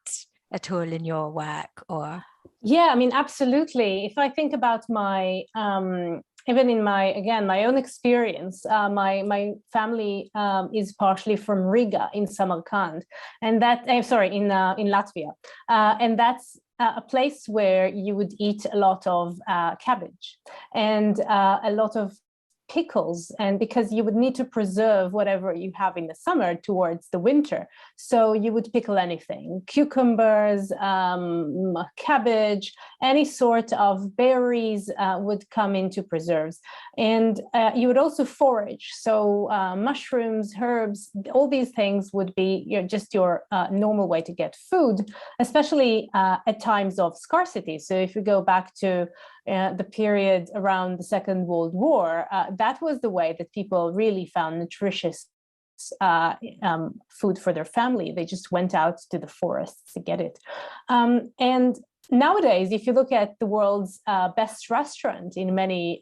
at all in your work? Or yeah, I mean, absolutely. If I think about my even in my, again, my own experience, my family is partially from Riga in Samarkand, and that, sorry, in Latvia, and that's a place where you would eat a lot of cabbage and a lot of pickles, and because you would need to preserve whatever you have in the summer towards the winter. So you would pickle anything, cucumbers, cabbage, any sort of berries would come into preserves. And you would also forage. So mushrooms, herbs, all these things would be just your normal way to get food, especially at times of scarcity. So if you go back to the period around the Second World War, that was the way that people really found nutritious food for their family. They just went out to the forests to get it. And nowadays, if you look at the world's best restaurant in many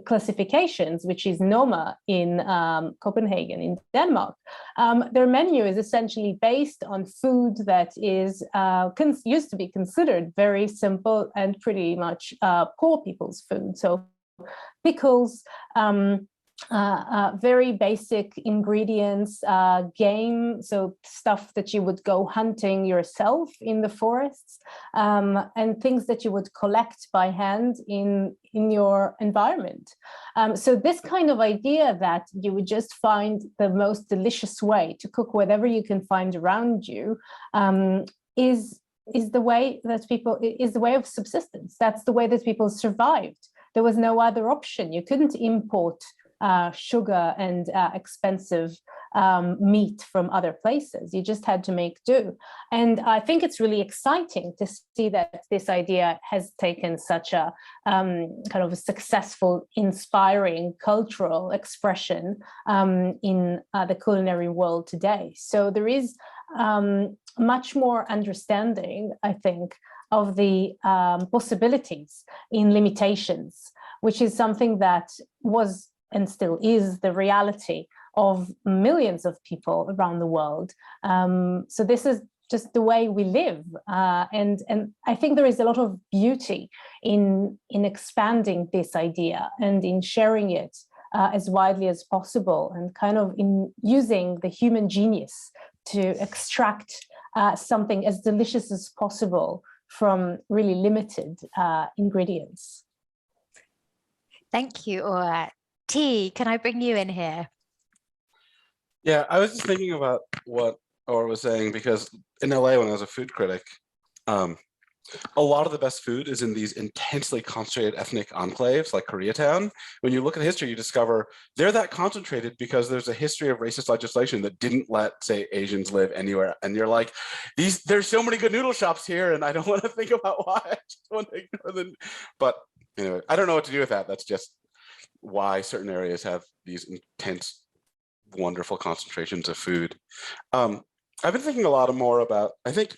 classifications, which is Noma in Copenhagen in Denmark, their menu is essentially based on food that is used to be considered very simple and pretty much poor people's food. So pickles, very basic ingredients, game, so stuff that you would go hunting yourself in the forests, and things that you would collect by hand in your environment. So this kind of idea that you would just find the most delicious way to cook whatever you can find around you is the way that is the way of subsistence. That's the way that people survived. There was no other option. You couldn't import sugar and expensive meat from other places. You just had to make do. And I think it's really exciting to see that this idea has taken such a kind of a successful, inspiring cultural expression in the culinary world today. So there is much more understanding, I think, of the possibilities in limitations, which is something that was and still is the reality of millions of people around the world. So this is just the way we live. And I think there is a lot of beauty in expanding this idea and in sharing it as widely as possible, and kind of in using the human genius to extract something as delicious as possible from really limited ingredients. Thank you, Ora. T, can I bring you in here? Yeah, I was just thinking about what Ora was saying, because in LA, when I was a food critic, a lot of the best food is in these intensely concentrated ethnic enclaves like Koreatown. When you look at history, you discover they're that concentrated because there's a history of racist legislation that didn't let, say, Asians live anywhere. And you're like, there's so many good noodle shops here, and I don't want to think about why. I just want to ignore them. But anyway, I don't know what to do with that. That's just why certain areas have these intense, wonderful concentrations of food. I've been thinking a lot more about, I think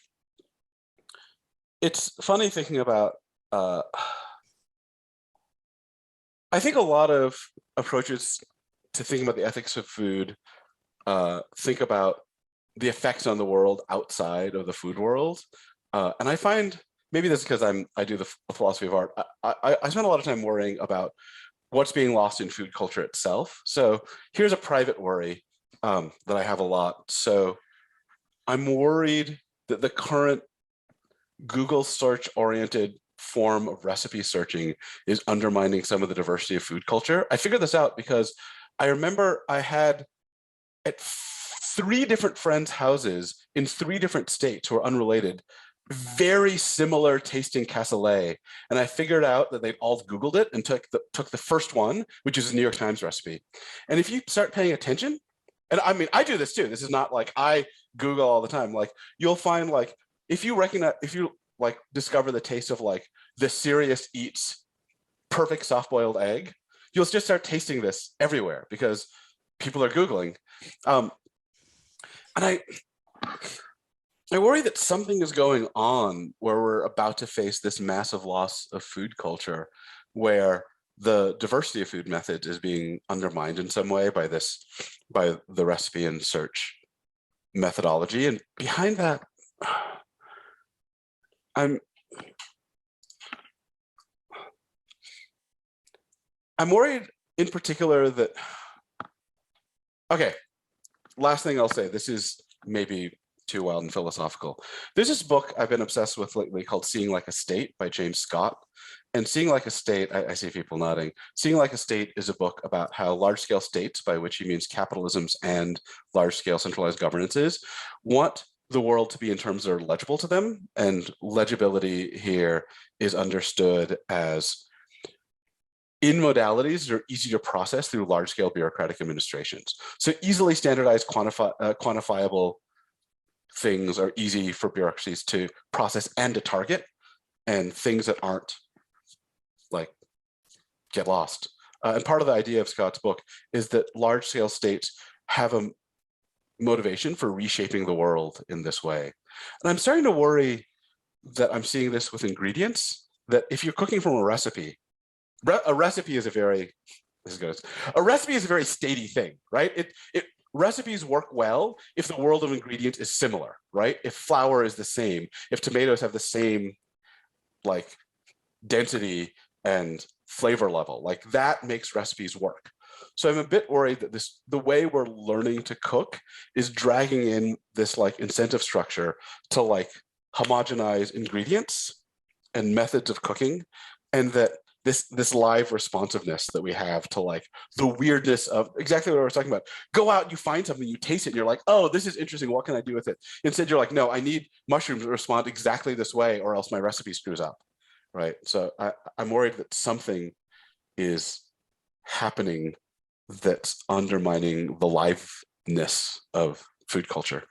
it's funny thinking about, I think a lot of approaches to thinking about the ethics of food think about the effects on the world outside of the food world. And I find, maybe that's because I do the philosophy of art, I spend a lot of time worrying about what's being lost in food culture itself. So here's a private worry that I have a lot. So I'm worried that the current Google search-oriented form of recipe searching is undermining some of the diversity of food culture. I figured this out because I remember I had at 3 different friends' houses in 3 different states who are unrelated, very similar tasting cassoulet, and I figured out that they'd all Googled it and took the first one, which is a New York Times recipe. And if you start paying attention, and I mean, I do this too. This is not like I Google all the time. Like you'll find, like, if you like discover the taste of like the Serious Eats perfect soft-boiled egg, you'll just start tasting this everywhere because people are Googling. And I worry that something is going on where we're about to face this massive loss of food culture, where the diversity of food methods is being undermined in some way by the recipe and search methodology. And behind that, I'm worried in particular that, okay, last thing I'll say, this is maybe too wild and philosophical. There's this book I've been obsessed with lately called Seeing Like a State by James Scott. And Seeing Like a State, I see people nodding. Seeing Like a State is a book about how large-scale states, by which he means capitalisms and large-scale centralized governances, want the world to be in terms that are legible to them. And legibility here is understood as in modalities that are easy to process through large-scale bureaucratic administrations. So easily standardized, quantifiable things are easy for bureaucracies to process and to target, and things that aren't, like, get lost. And part of the idea of Scott's book is that large-scale states have a motivation for reshaping the world in this way. And I'm starting to worry that I'm seeing this with ingredients, that if you're cooking from a recipe is a very, a recipe is a very statey thing, right? Recipes work well if the world of ingredients is similar, right? If flour is the same, if tomatoes have the same, like, density and flavor level, like that makes recipes work. So I'm a bit worried that the way we're learning to cook is dragging in this like incentive structure to like homogenize ingredients and methods of cooking, and that this live responsiveness that we have to like the weirdness of exactly what I was talking about. Go out, you find something, you taste it, and you're like, oh, this is interesting. What can I do with it? Instead, you're like, no, I need mushrooms to respond exactly this way, or else my recipe screws up, right? So I'm worried that something is happening that's undermining the liveness of food culture.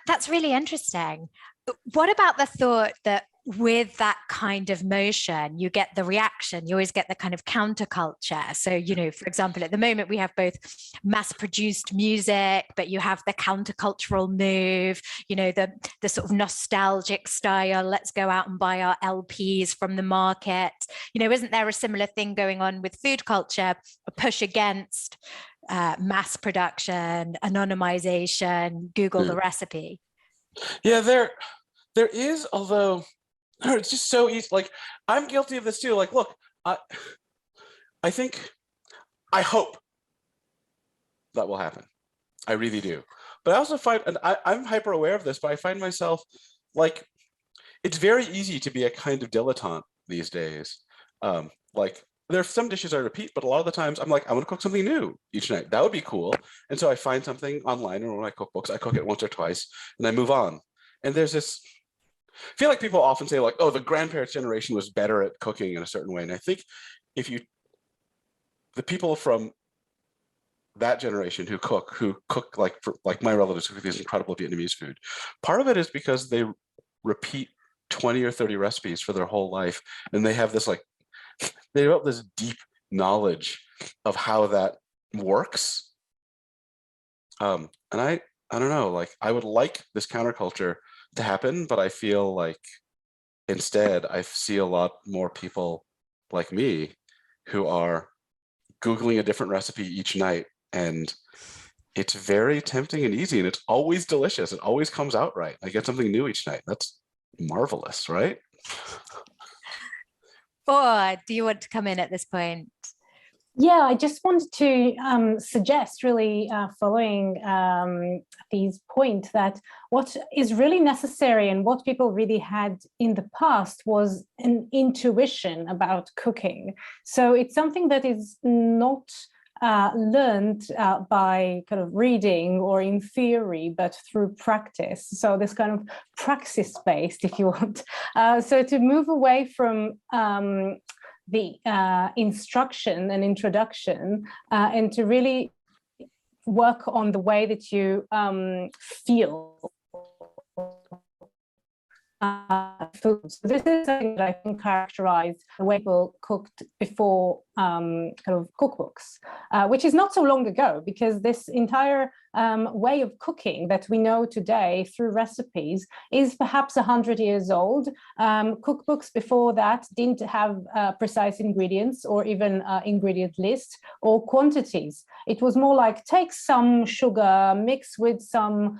That's really interesting. What about the thought that with that kind of motion, you get the reaction, you always get the kind of counterculture. So, you know, for example, at the moment, we have both mass-produced music, but you have the countercultural move, you know, the sort of nostalgic style, let's go out and buy our LPs from the market. You know, isn't there a similar thing going on with food culture, a push against mass production, anonymization, Google the recipe? Yeah, there is, although it's just so easy. Like, I'm guilty of this too. Like, look, I hope that will happen. I really do. But I also find, and I'm hyper aware of this, but I find myself like, it's very easy to be a kind of dilettante these days. Like, there are some dishes I repeat, but a lot of the times I'm like, I want to cook something new each night. That would be cool. And so I find something online or in my cookbooks, I cook it once or twice, and I move on. And there's this, I feel like people often say like, oh, the grandparents' generation was better at cooking in a certain way. And I think if the people from that generation who cook like my relatives who cook these incredible Vietnamese food, part of it is because they repeat 20 or 30 recipes for their whole life. And they have this like, they develop this deep knowledge of how that works. And I don't know, like I would like this counterculture to happen, but I feel like instead I see a lot more people like me who are Googling a different recipe each night, and it's very tempting and easy, and it's always delicious. It always comes out right. I get something new each night. That's marvelous, right? Or do you want to come in at this point? Yeah, I just wanted to suggest, really following Thie's point, that what is really necessary and what people really had in the past was an intuition about cooking. So it's something that is not learned by kind of reading or in theory, but through practice. So this kind of praxis-based, if you want. So to move away from the instruction and introduction and to really work on the way that you feel food. So this is something that I think characterized the way people cooked before kind of cookbooks, which is not so long ago, because this entire way of cooking that we know today through recipes is perhaps 100 years old. Cookbooks before that didn't have precise ingredients or even ingredient lists or quantities. It was more like take some sugar, mix with some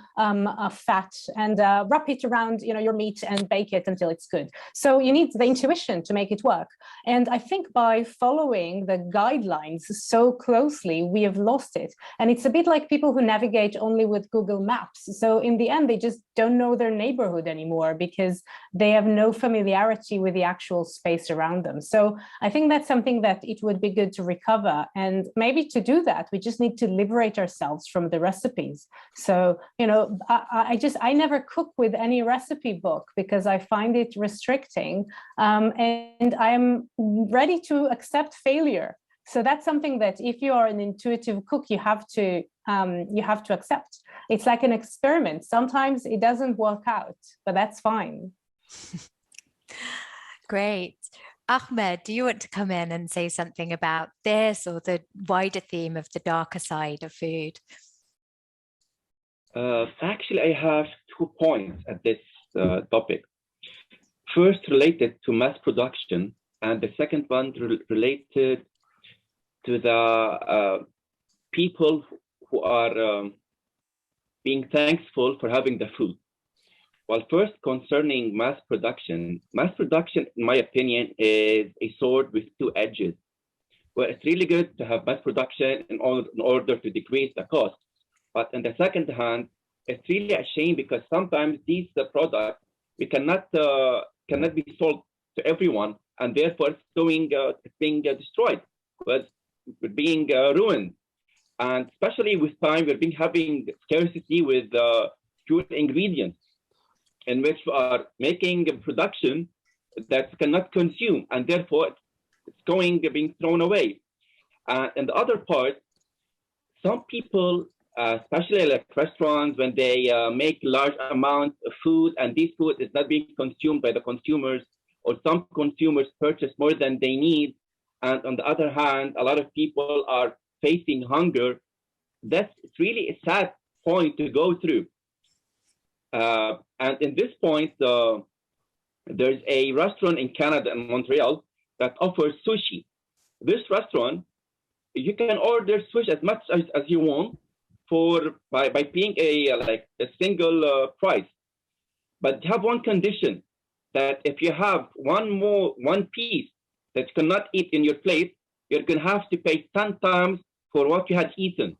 fat, and wrap it around, you know, your meat and bake it until it's good. So you need the intuition to make it work. And I think by following the guidelines so closely, we have lost it. And it's a bit like people who navigate only with Google Maps. So in the end, they just don't know their neighborhood anymore because they have no familiarity with the actual space around them. So I think that's something that it would be good to recover. And maybe to do that, we just need to liberate ourselves from the recipes. So, you know, I never cook with any recipe book because I find it restricting, and I am ready to accept failure. So that's something that if you are an intuitive cook, you have to accept. It's like an experiment. Sometimes it doesn't work out, but that's fine. Great. Ahmed, do you want to come in and say something about this or the wider theme of the darker side of food? Actually, I have 2 points at this topic. First, related to mass production, and the second one related to the people who are being thankful for having the food. Well, first, concerning mass production, in my opinion, is a sword with 2 edges. where it's really good to have mass production in order to decrease the cost. But on the second hand, it's really a shame because sometimes these products we cannot be sold to everyone, and therefore it's being destroyed, because we're being ruined. And especially with time, we're having scarcity with pure ingredients, in which we are making a production that cannot consume, and therefore it's being thrown away. And the other part, some people, especially like restaurants, when they make large amounts of food and this food is not being consumed by the consumers, or some consumers purchase more than they need, and on the other hand, a lot of people are facing hunger, that's really a sad point to go through. And in this point, there's a restaurant in Canada, in Montreal, that offers sushi. This restaurant, you can order sushi as much as you want by paying a single price. But you have one condition, that if you have one piece that you cannot eat in your plate, you're going to have to pay 10 times for what you had eaten.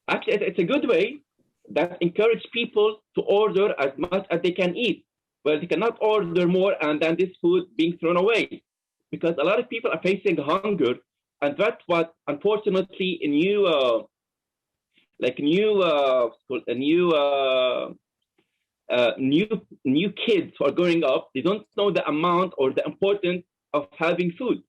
Actually, it's a good way that encourage people to order as much as they can eat, but they cannot order more and then this food being thrown away, because a lot of people are facing hunger, and that's what, unfortunately, new kids who are growing up, they don't know the amount or the importance of having food,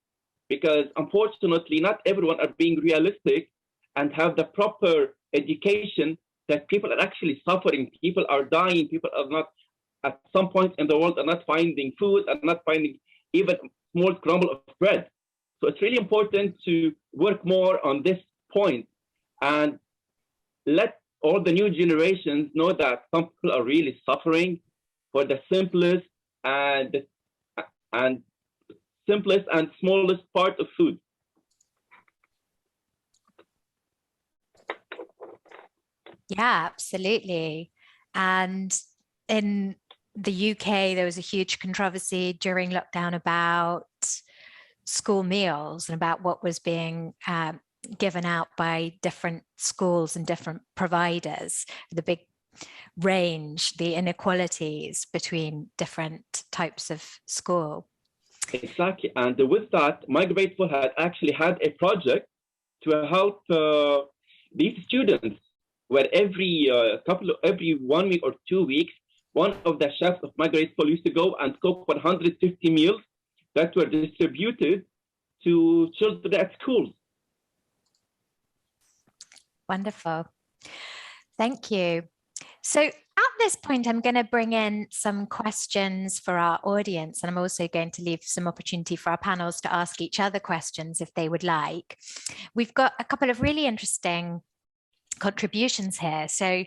because unfortunately not everyone are being realistic and have the proper education that people are actually suffering, people are dying, people are not, at some point in the world, are not finding food, are not finding even a small crumble of bread. So it's really important to work more on this point and let all the new generations know that some people are really suffering for the simplest and smallest part of food. Yeah, absolutely. And in the UK, there was a huge controversy during lockdown about school meals and about what was being given out by different schools and different providers, the big range, the inequalities between different types of school. Exactly. And with that, Migrateful had actually had a project to help these students, where every 1 week or 2 weeks, one of the chefs of Migrateful used to go and cook 150 meals that were distributed to children at schools. Wonderful. Thank you. So at this point, I'm going to bring in some questions for our audience, and I'm also going to leave some opportunity for our panels to ask each other questions if they would like. We've got a couple of really interesting contributions here. So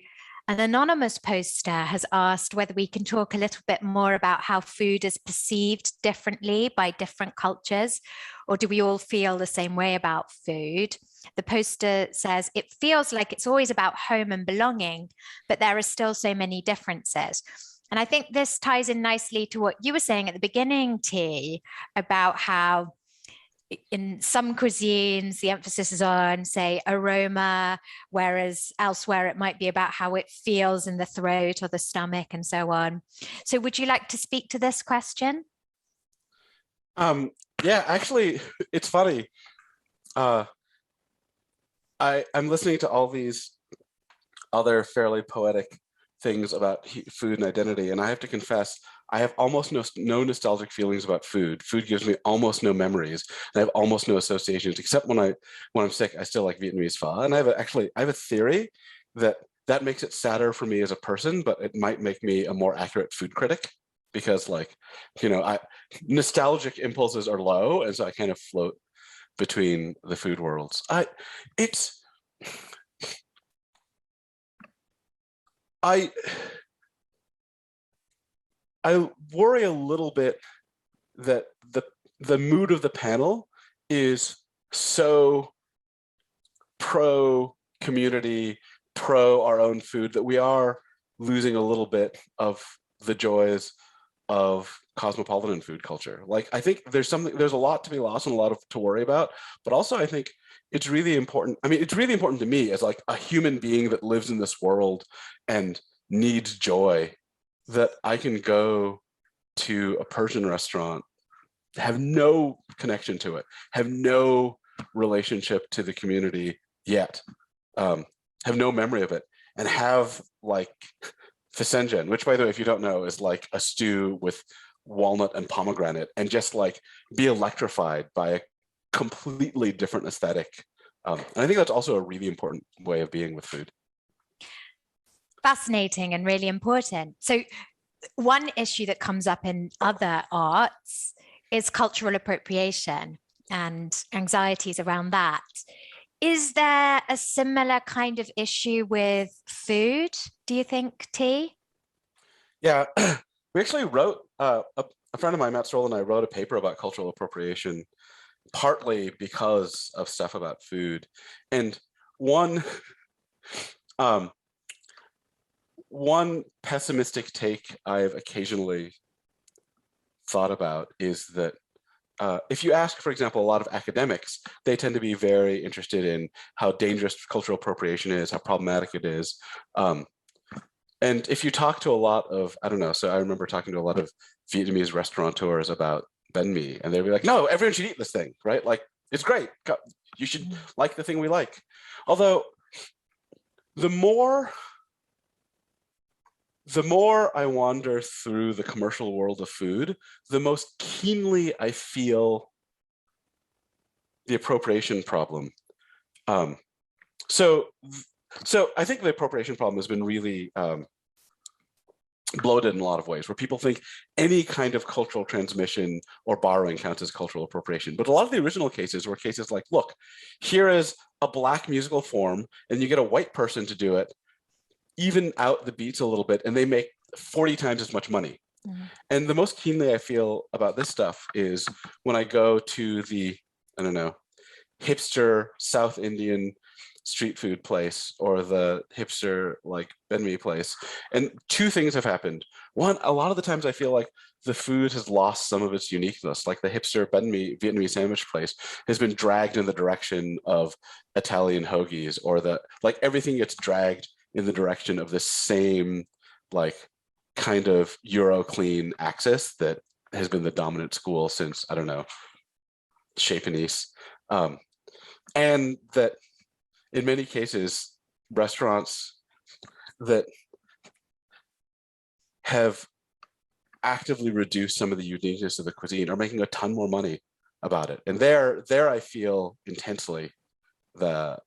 an anonymous poster has asked whether we can talk a little bit more about how food is perceived differently by different cultures, or do we all feel the same way about food? The poster says, it feels like it's always about home and belonging, but there are still so many differences. And I think this ties in nicely to what you were saying at the beginning, 𝗡𝗵, about how in some cuisines, the emphasis is on, say, aroma, whereas elsewhere it might be about how it feels in the throat or the stomach and so on. So would you like to speak to this question? Yeah, actually, it's funny. I'm listening to all these other fairly poetic things about food and identity, and I have to confess, I have almost no nostalgic feelings about food. Food gives me almost no memories, and I have almost no associations, except when I'm sick, I still like Vietnamese pho. And I have a theory that makes it sadder for me as a person, but it might make me a more accurate food critic, because, like, nostalgic impulses are low, and so I kind of float between the food worlds. I worry a little bit that the mood of the panel is so pro community, pro our own food, that we are losing a little bit of the joys of cosmopolitan food culture. Like, I think there's a lot to be lost and a lot to worry about, but also I think it's really important. I mean, it's really important to me as like a human being that lives in this world and needs joy, that I can go to a Persian restaurant, have no connection to it, have no relationship to the community yet, have no memory of it, and have like 𝗏𝗏𝗃, which, by the way, if you don't know, is like a stew with walnut and pomegranate, and just like be electrified by a completely different aesthetic. And I think that's also a really important way of being with food. Fascinating and really important. So one issue that comes up in other arts is cultural appropriation and anxieties around that. Is there a similar kind of issue with food, do you think, T? Yeah, we actually wrote, a friend of mine, Matt Stroll, and I wrote a paper about cultural appropriation, partly because of stuff about food. And one pessimistic take I've occasionally thought about is that if you ask, for example, a lot of academics, they tend to be very interested in how dangerous cultural appropriation is, how problematic it is. And if you talk to a lot of, I don't know, so I remember talking to a lot of Vietnamese restaurateurs about bánh mì, and they'd be like, no, everyone should eat this thing, right? Like, it's great. You should like the thing we like. Although the more I wander through the commercial world of food, the most keenly I feel the appropriation problem. So I think the appropriation problem has been really bloated in a lot of ways, where people think any kind of cultural transmission or borrowing counts as cultural appropriation. But a lot of the original cases were cases like, look, here is a Black musical form, and you get a white person to do it, even out the beats a little bit, and they make 40 times as much money. Mm-hmm. And the most keenly I feel about this stuff is when I go to the, I don't know, hipster South Indian street food place, or the hipster like bánh mì place. And two things have happened. One, a lot of the times I feel like the food has lost some of its uniqueness. Like the hipster bánh mì Vietnamese sandwich place has been dragged in the direction of Italian hoagies, or like everything gets dragged in the direction of this same like kind of Euro clean axis that has been the dominant school since, I don't know, 𝗏𝗵𝗵𝗱. And that in many cases, restaurants that have actively reduced some of the uniqueness of the cuisine are making a ton more money about it. And there I feel intensely the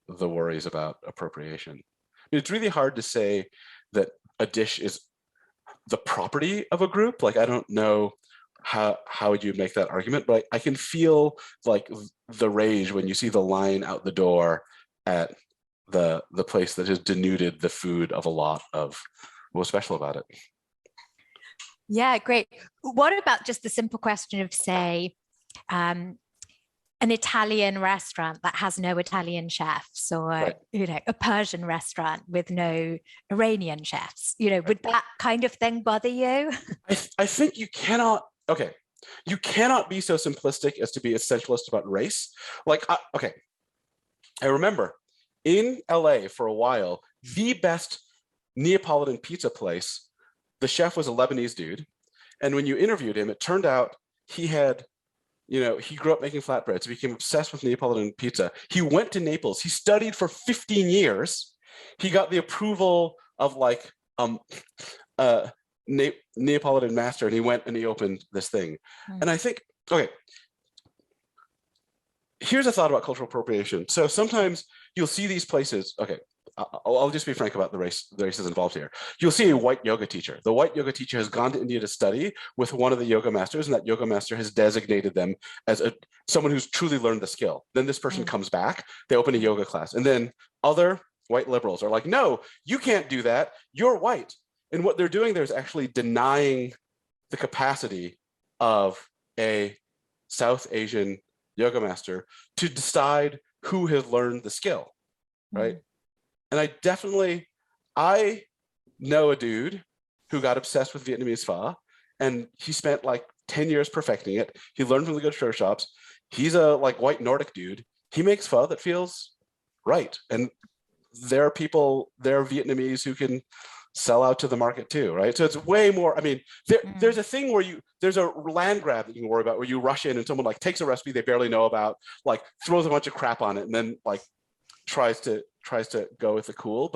worries about appropriation. It's really hard to say that a dish is the property of a group. Like, I don't know how would you make that argument, but I can feel like the rage when you see the line out the door at the place that has denuded the food of a lot of what's special about it. Yeah, great. What about just the simple question of, say, an Italian restaurant that has no Italian chefs, or right, you know, a Persian restaurant with no Iranian chefs? You know, would that kind of thing bother you? I think you cannot. Okay, you cannot be so simplistic as to be essentialist about race. Like, okay, I remember in LA for a while, the best Neapolitan pizza place, the chef was a Lebanese dude. And when you interviewed him, it turned out he had, you know, he grew up making flatbreads. He became obsessed with Neapolitan pizza. He went to Naples. He studied for 15 years. He got the approval of like Neapolitan master, and he went and he opened this thing. And I think, okay, here's a thought about cultural appropriation. So sometimes you'll see these places, okay, I'll just be frank about the races involved here. You'll see a white yoga teacher. The white yoga teacher has gone to India to study with one of the yoga masters, and that yoga master has designated them as someone who's truly learned the skill. Then this person comes back, they open a yoga class, and then other white liberals are like, no, you can't do that, you're white. And what they're doing there is actually denying the capacity of a South Asian yoga master to decide who has learned the skill, right? And I know a dude who got obsessed with Vietnamese pho, and he spent like 10 years perfecting it. He learned from the good show shops. He's a like white Nordic dude. He makes pho that feels right. And there are people, there are Vietnamese who can sell out to the market too, right? So it's way more, I mean, there's a thing where there's a land grab that you can worry about where you rush in and someone like takes a recipe they barely know about, like throws a bunch of crap on it and then like tries to go with the cool.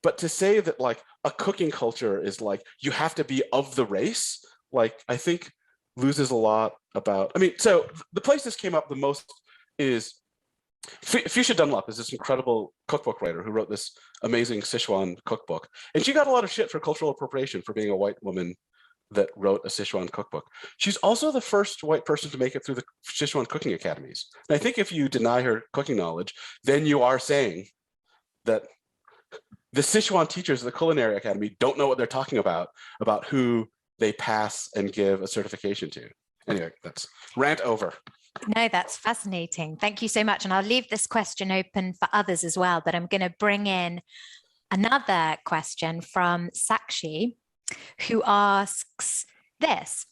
But to say that like a cooking culture is like, you have to be of the race, like I think loses a lot about, I mean, so the place this came up the most is 𝗙𝗵𝗲 𝗀𝗵𝗺 is this incredible cookbook writer who wrote this amazing Sichuan cookbook. And she got a lot of shit for cultural appropriation for being a white woman that wrote a Sichuan cookbook. She's also the first white person to make it through the Sichuan cooking academies. And I think if you deny her cooking knowledge, then you are saying that the Sichuan teachers of the Culinary Academy don't know what they're talking about who they pass and give a certification to. Anyway, that's rant over. No, that's fascinating. Thank you so much. And I'll leave this question open for others as well, but I'm going to bring in another question from 𝗥cie, who asks this.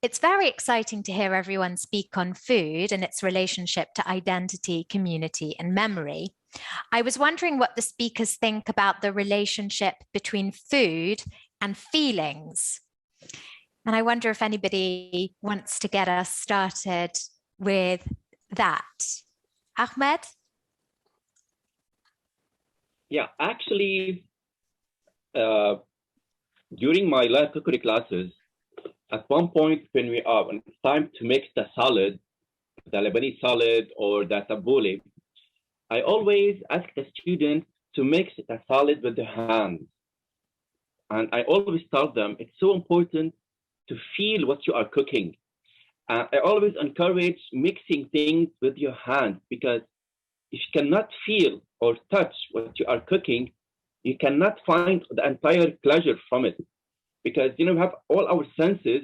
It's very exciting to hear everyone speak on food and its relationship to identity, community, and memory. I was wondering what the speakers think about the relationship between food and feelings. And I wonder if anybody wants to get us started with that. Ahmed? Yeah, actually, during my last cookery classes, at one point when it's time to mix the salad, the Lebanese salad or the tabbouleh, I always ask the students to mix the salad with their hands. And I always tell them it's so important to feel what you are cooking. I always encourage mixing things with your hands, because if you cannot feel or touch what you are cooking, you cannot find the entire pleasure from it. Because we have all our senses.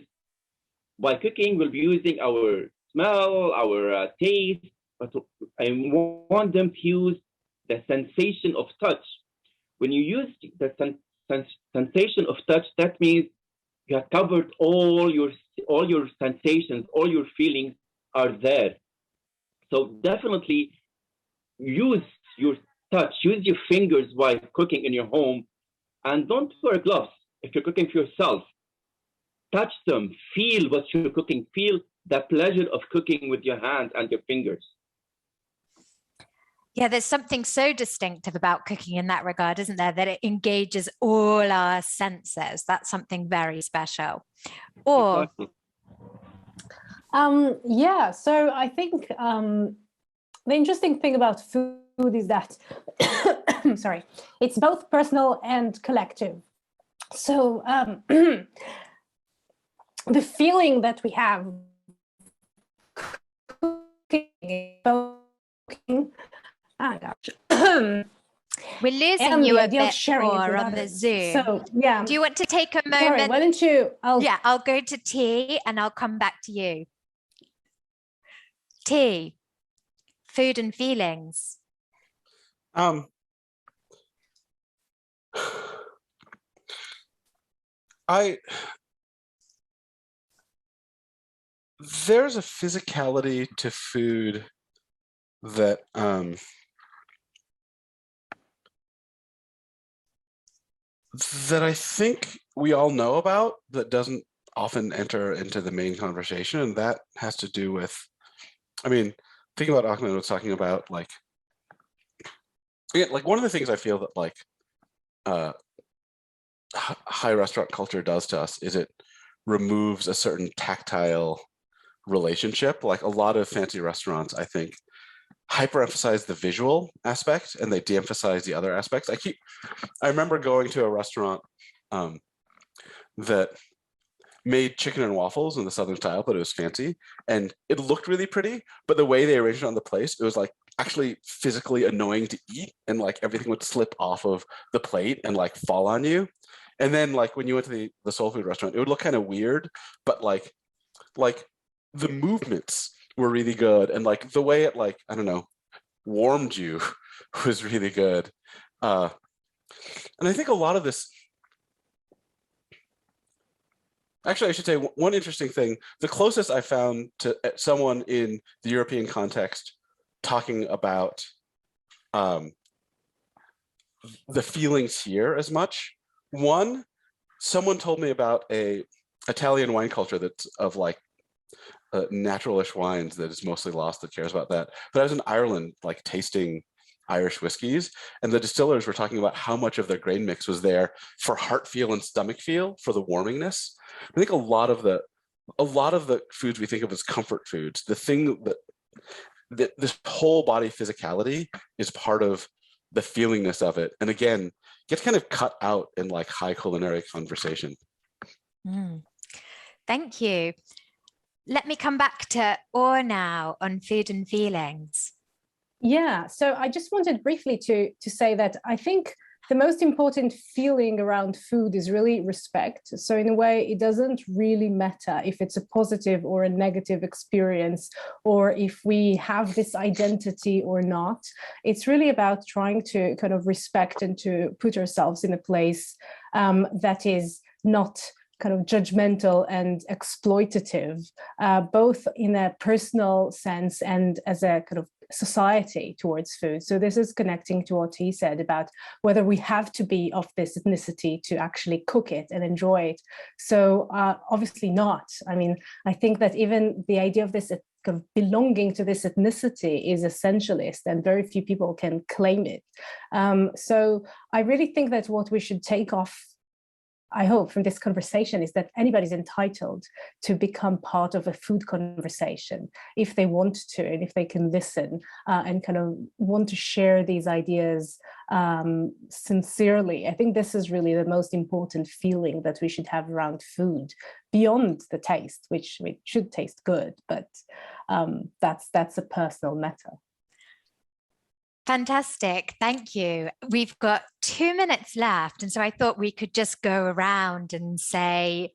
While cooking, we'll be using our smell, our taste, but I want them to use the sensation of touch. When you use the sensation of touch, that means you have covered all your sensations, all your feelings are there. So definitely use your touch, use your fingers while cooking in your home, and don't wear gloves if you're cooking for yourself. Touch them, feel what you're cooking, feel the pleasure of cooking with your hands and your fingers. Yeah, there's something so distinctive about cooking in that regard, isn't there? That it engages all our senses. That's something very special. Or Exactly. Yeah, so I think the interesting thing about food is that, sorry, it's both personal and collective. So the feeling that we have cooking, oh gosh. we're losing you a bit more on the others. Zoom. So yeah. Do you want to take a moment? Sorry, why don't you? Yeah, I'll go to tea and I'll come back to you. Tea, food and feelings. There's a physicality to food that that I think we all know about, that doesn't often enter into the main conversation, and that has to do with, I mean, thinking about Ahmad was talking about, like, yeah, like one of the things I feel that like high restaurant culture does to us is it removes a certain tactile relationship. Like a lot of fancy restaurants, I think, hyper-emphasize the visual aspect and they de-emphasize the other aspects. I remember going to a restaurant that made chicken and waffles in the Southern style, but it was fancy and it looked really pretty, but the way they arranged it on the place, it was like actually physically annoying to eat, and like everything would slip off of the plate and like fall on you. And then like when you went to the soul food restaurant, it would look kind of weird, but like the movements were really good, and like the way it, like, I don't know, warmed you was really good. And I think a lot of this, Actually, I should say one interesting thing. The closest I found to someone in the European context talking about the feelings here as much. One, someone told me about a Italian wine culture that's of like naturalish wines that is mostly lost, that cares about that. But I was in Ireland, like tasting Irish whiskeys, and the distillers were talking about how much of their grain mix was there for heart feel and stomach feel, for the warmingness. I think a lot of the foods we think of as comfort foods, the thing that this whole body physicality is part of the feelingness of it, and again gets kind of cut out in like high culinary conversation. Thank you. Let me come back to Or now on food and feelings. Yeah, so I just wanted briefly to say that I think the most important feeling around food is really respect. So in a way, it doesn't really matter if it's a positive or a negative experience, or if we have this identity or not. It's really about trying to kind of respect and to put ourselves in a place that is not kind of judgmental and exploitative, both in a personal sense and as a kind of society towards food. So this is connecting to what he said about whether we have to be of this ethnicity to actually cook it and enjoy it. So obviously not. I mean, I think that even the idea of this kind of belonging to this ethnicity is essentialist, and very few people can claim it. So I really think that what we should take off, I hope, from this conversation is that anybody's entitled to become part of a food conversation if they want to, and if they can listen and kind of want to share these ideas sincerely. I think this is really the most important feeling that we should have around food, beyond the taste, which should taste good, but that's a personal matter. Fantastic, thank you. We've got 2 minutes left, and so I thought we could just go around and say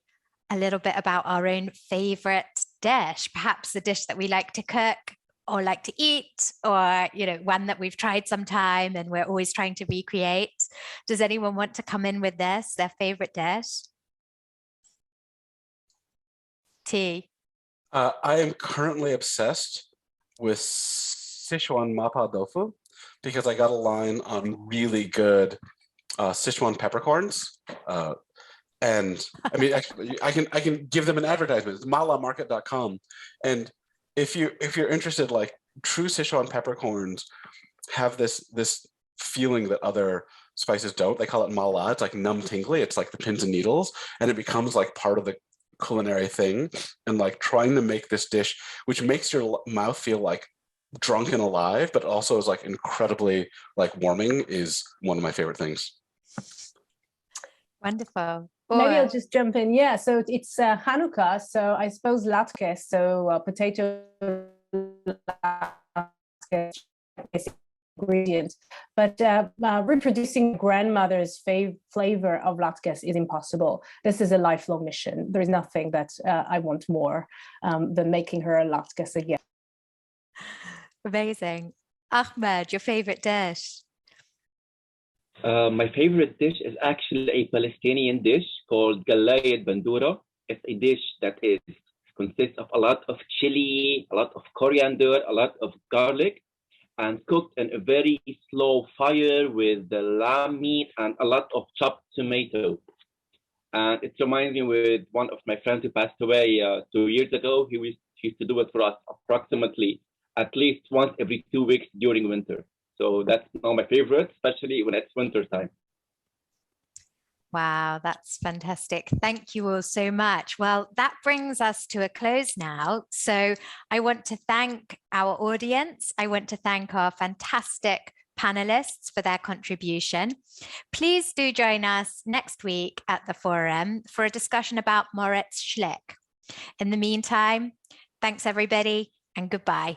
a little bit about our own favorite dish, perhaps the dish that we like to cook or like to eat, or one that we've tried sometime and we're always trying to recreate. Does anyone want to come in with this, their favorite dish? T. I am currently obsessed with Sichuan mapa tofu, because I got a line on really good Sichuan peppercorns. And I mean, actually, I can give them an advertisement. It's malamarket.com. And if you're interested, like true Sichuan peppercorns have this feeling that other spices don't. They call it mala. It's like numb tingly. It's like the pins and needles, and it becomes like part of the culinary thing. And like trying to make this dish, which makes your mouth feel like drunk and alive, but also is like incredibly like warming, is one of my favorite things. Wonderful. Maybe I'll just jump in. Yeah, so it's Hanukkah, so I suppose latke, so potato latke ingredient, but reproducing grandmother's flavor of latkes is impossible. This is a lifelong mission. There is nothing that I want more than making her a latkes again. Amazing. Ahmad, your favorite dish? My favorite dish is actually a Palestinian dish called 𝗙𝗵𝗺 bandura. It's a dish that consists of a lot of chili, a lot of coriander, a lot of garlic, and cooked in a very slow fire with the lamb meat and a lot of chopped tomato. And it reminds me with one of my friends who passed away 2 years ago. He used to do it for us approximately at least once every 2 weeks during winter. So that's now my favorite, especially when it's winter time. Wow, that's fantastic. Thank you all so much. Well, that brings us to a close now. So I want to thank our audience. I want to thank our fantastic panelists for their contribution. Please do join us next week at the forum for a discussion about 𝗦𝗵𝗵. In the meantime, thanks everybody and goodbye.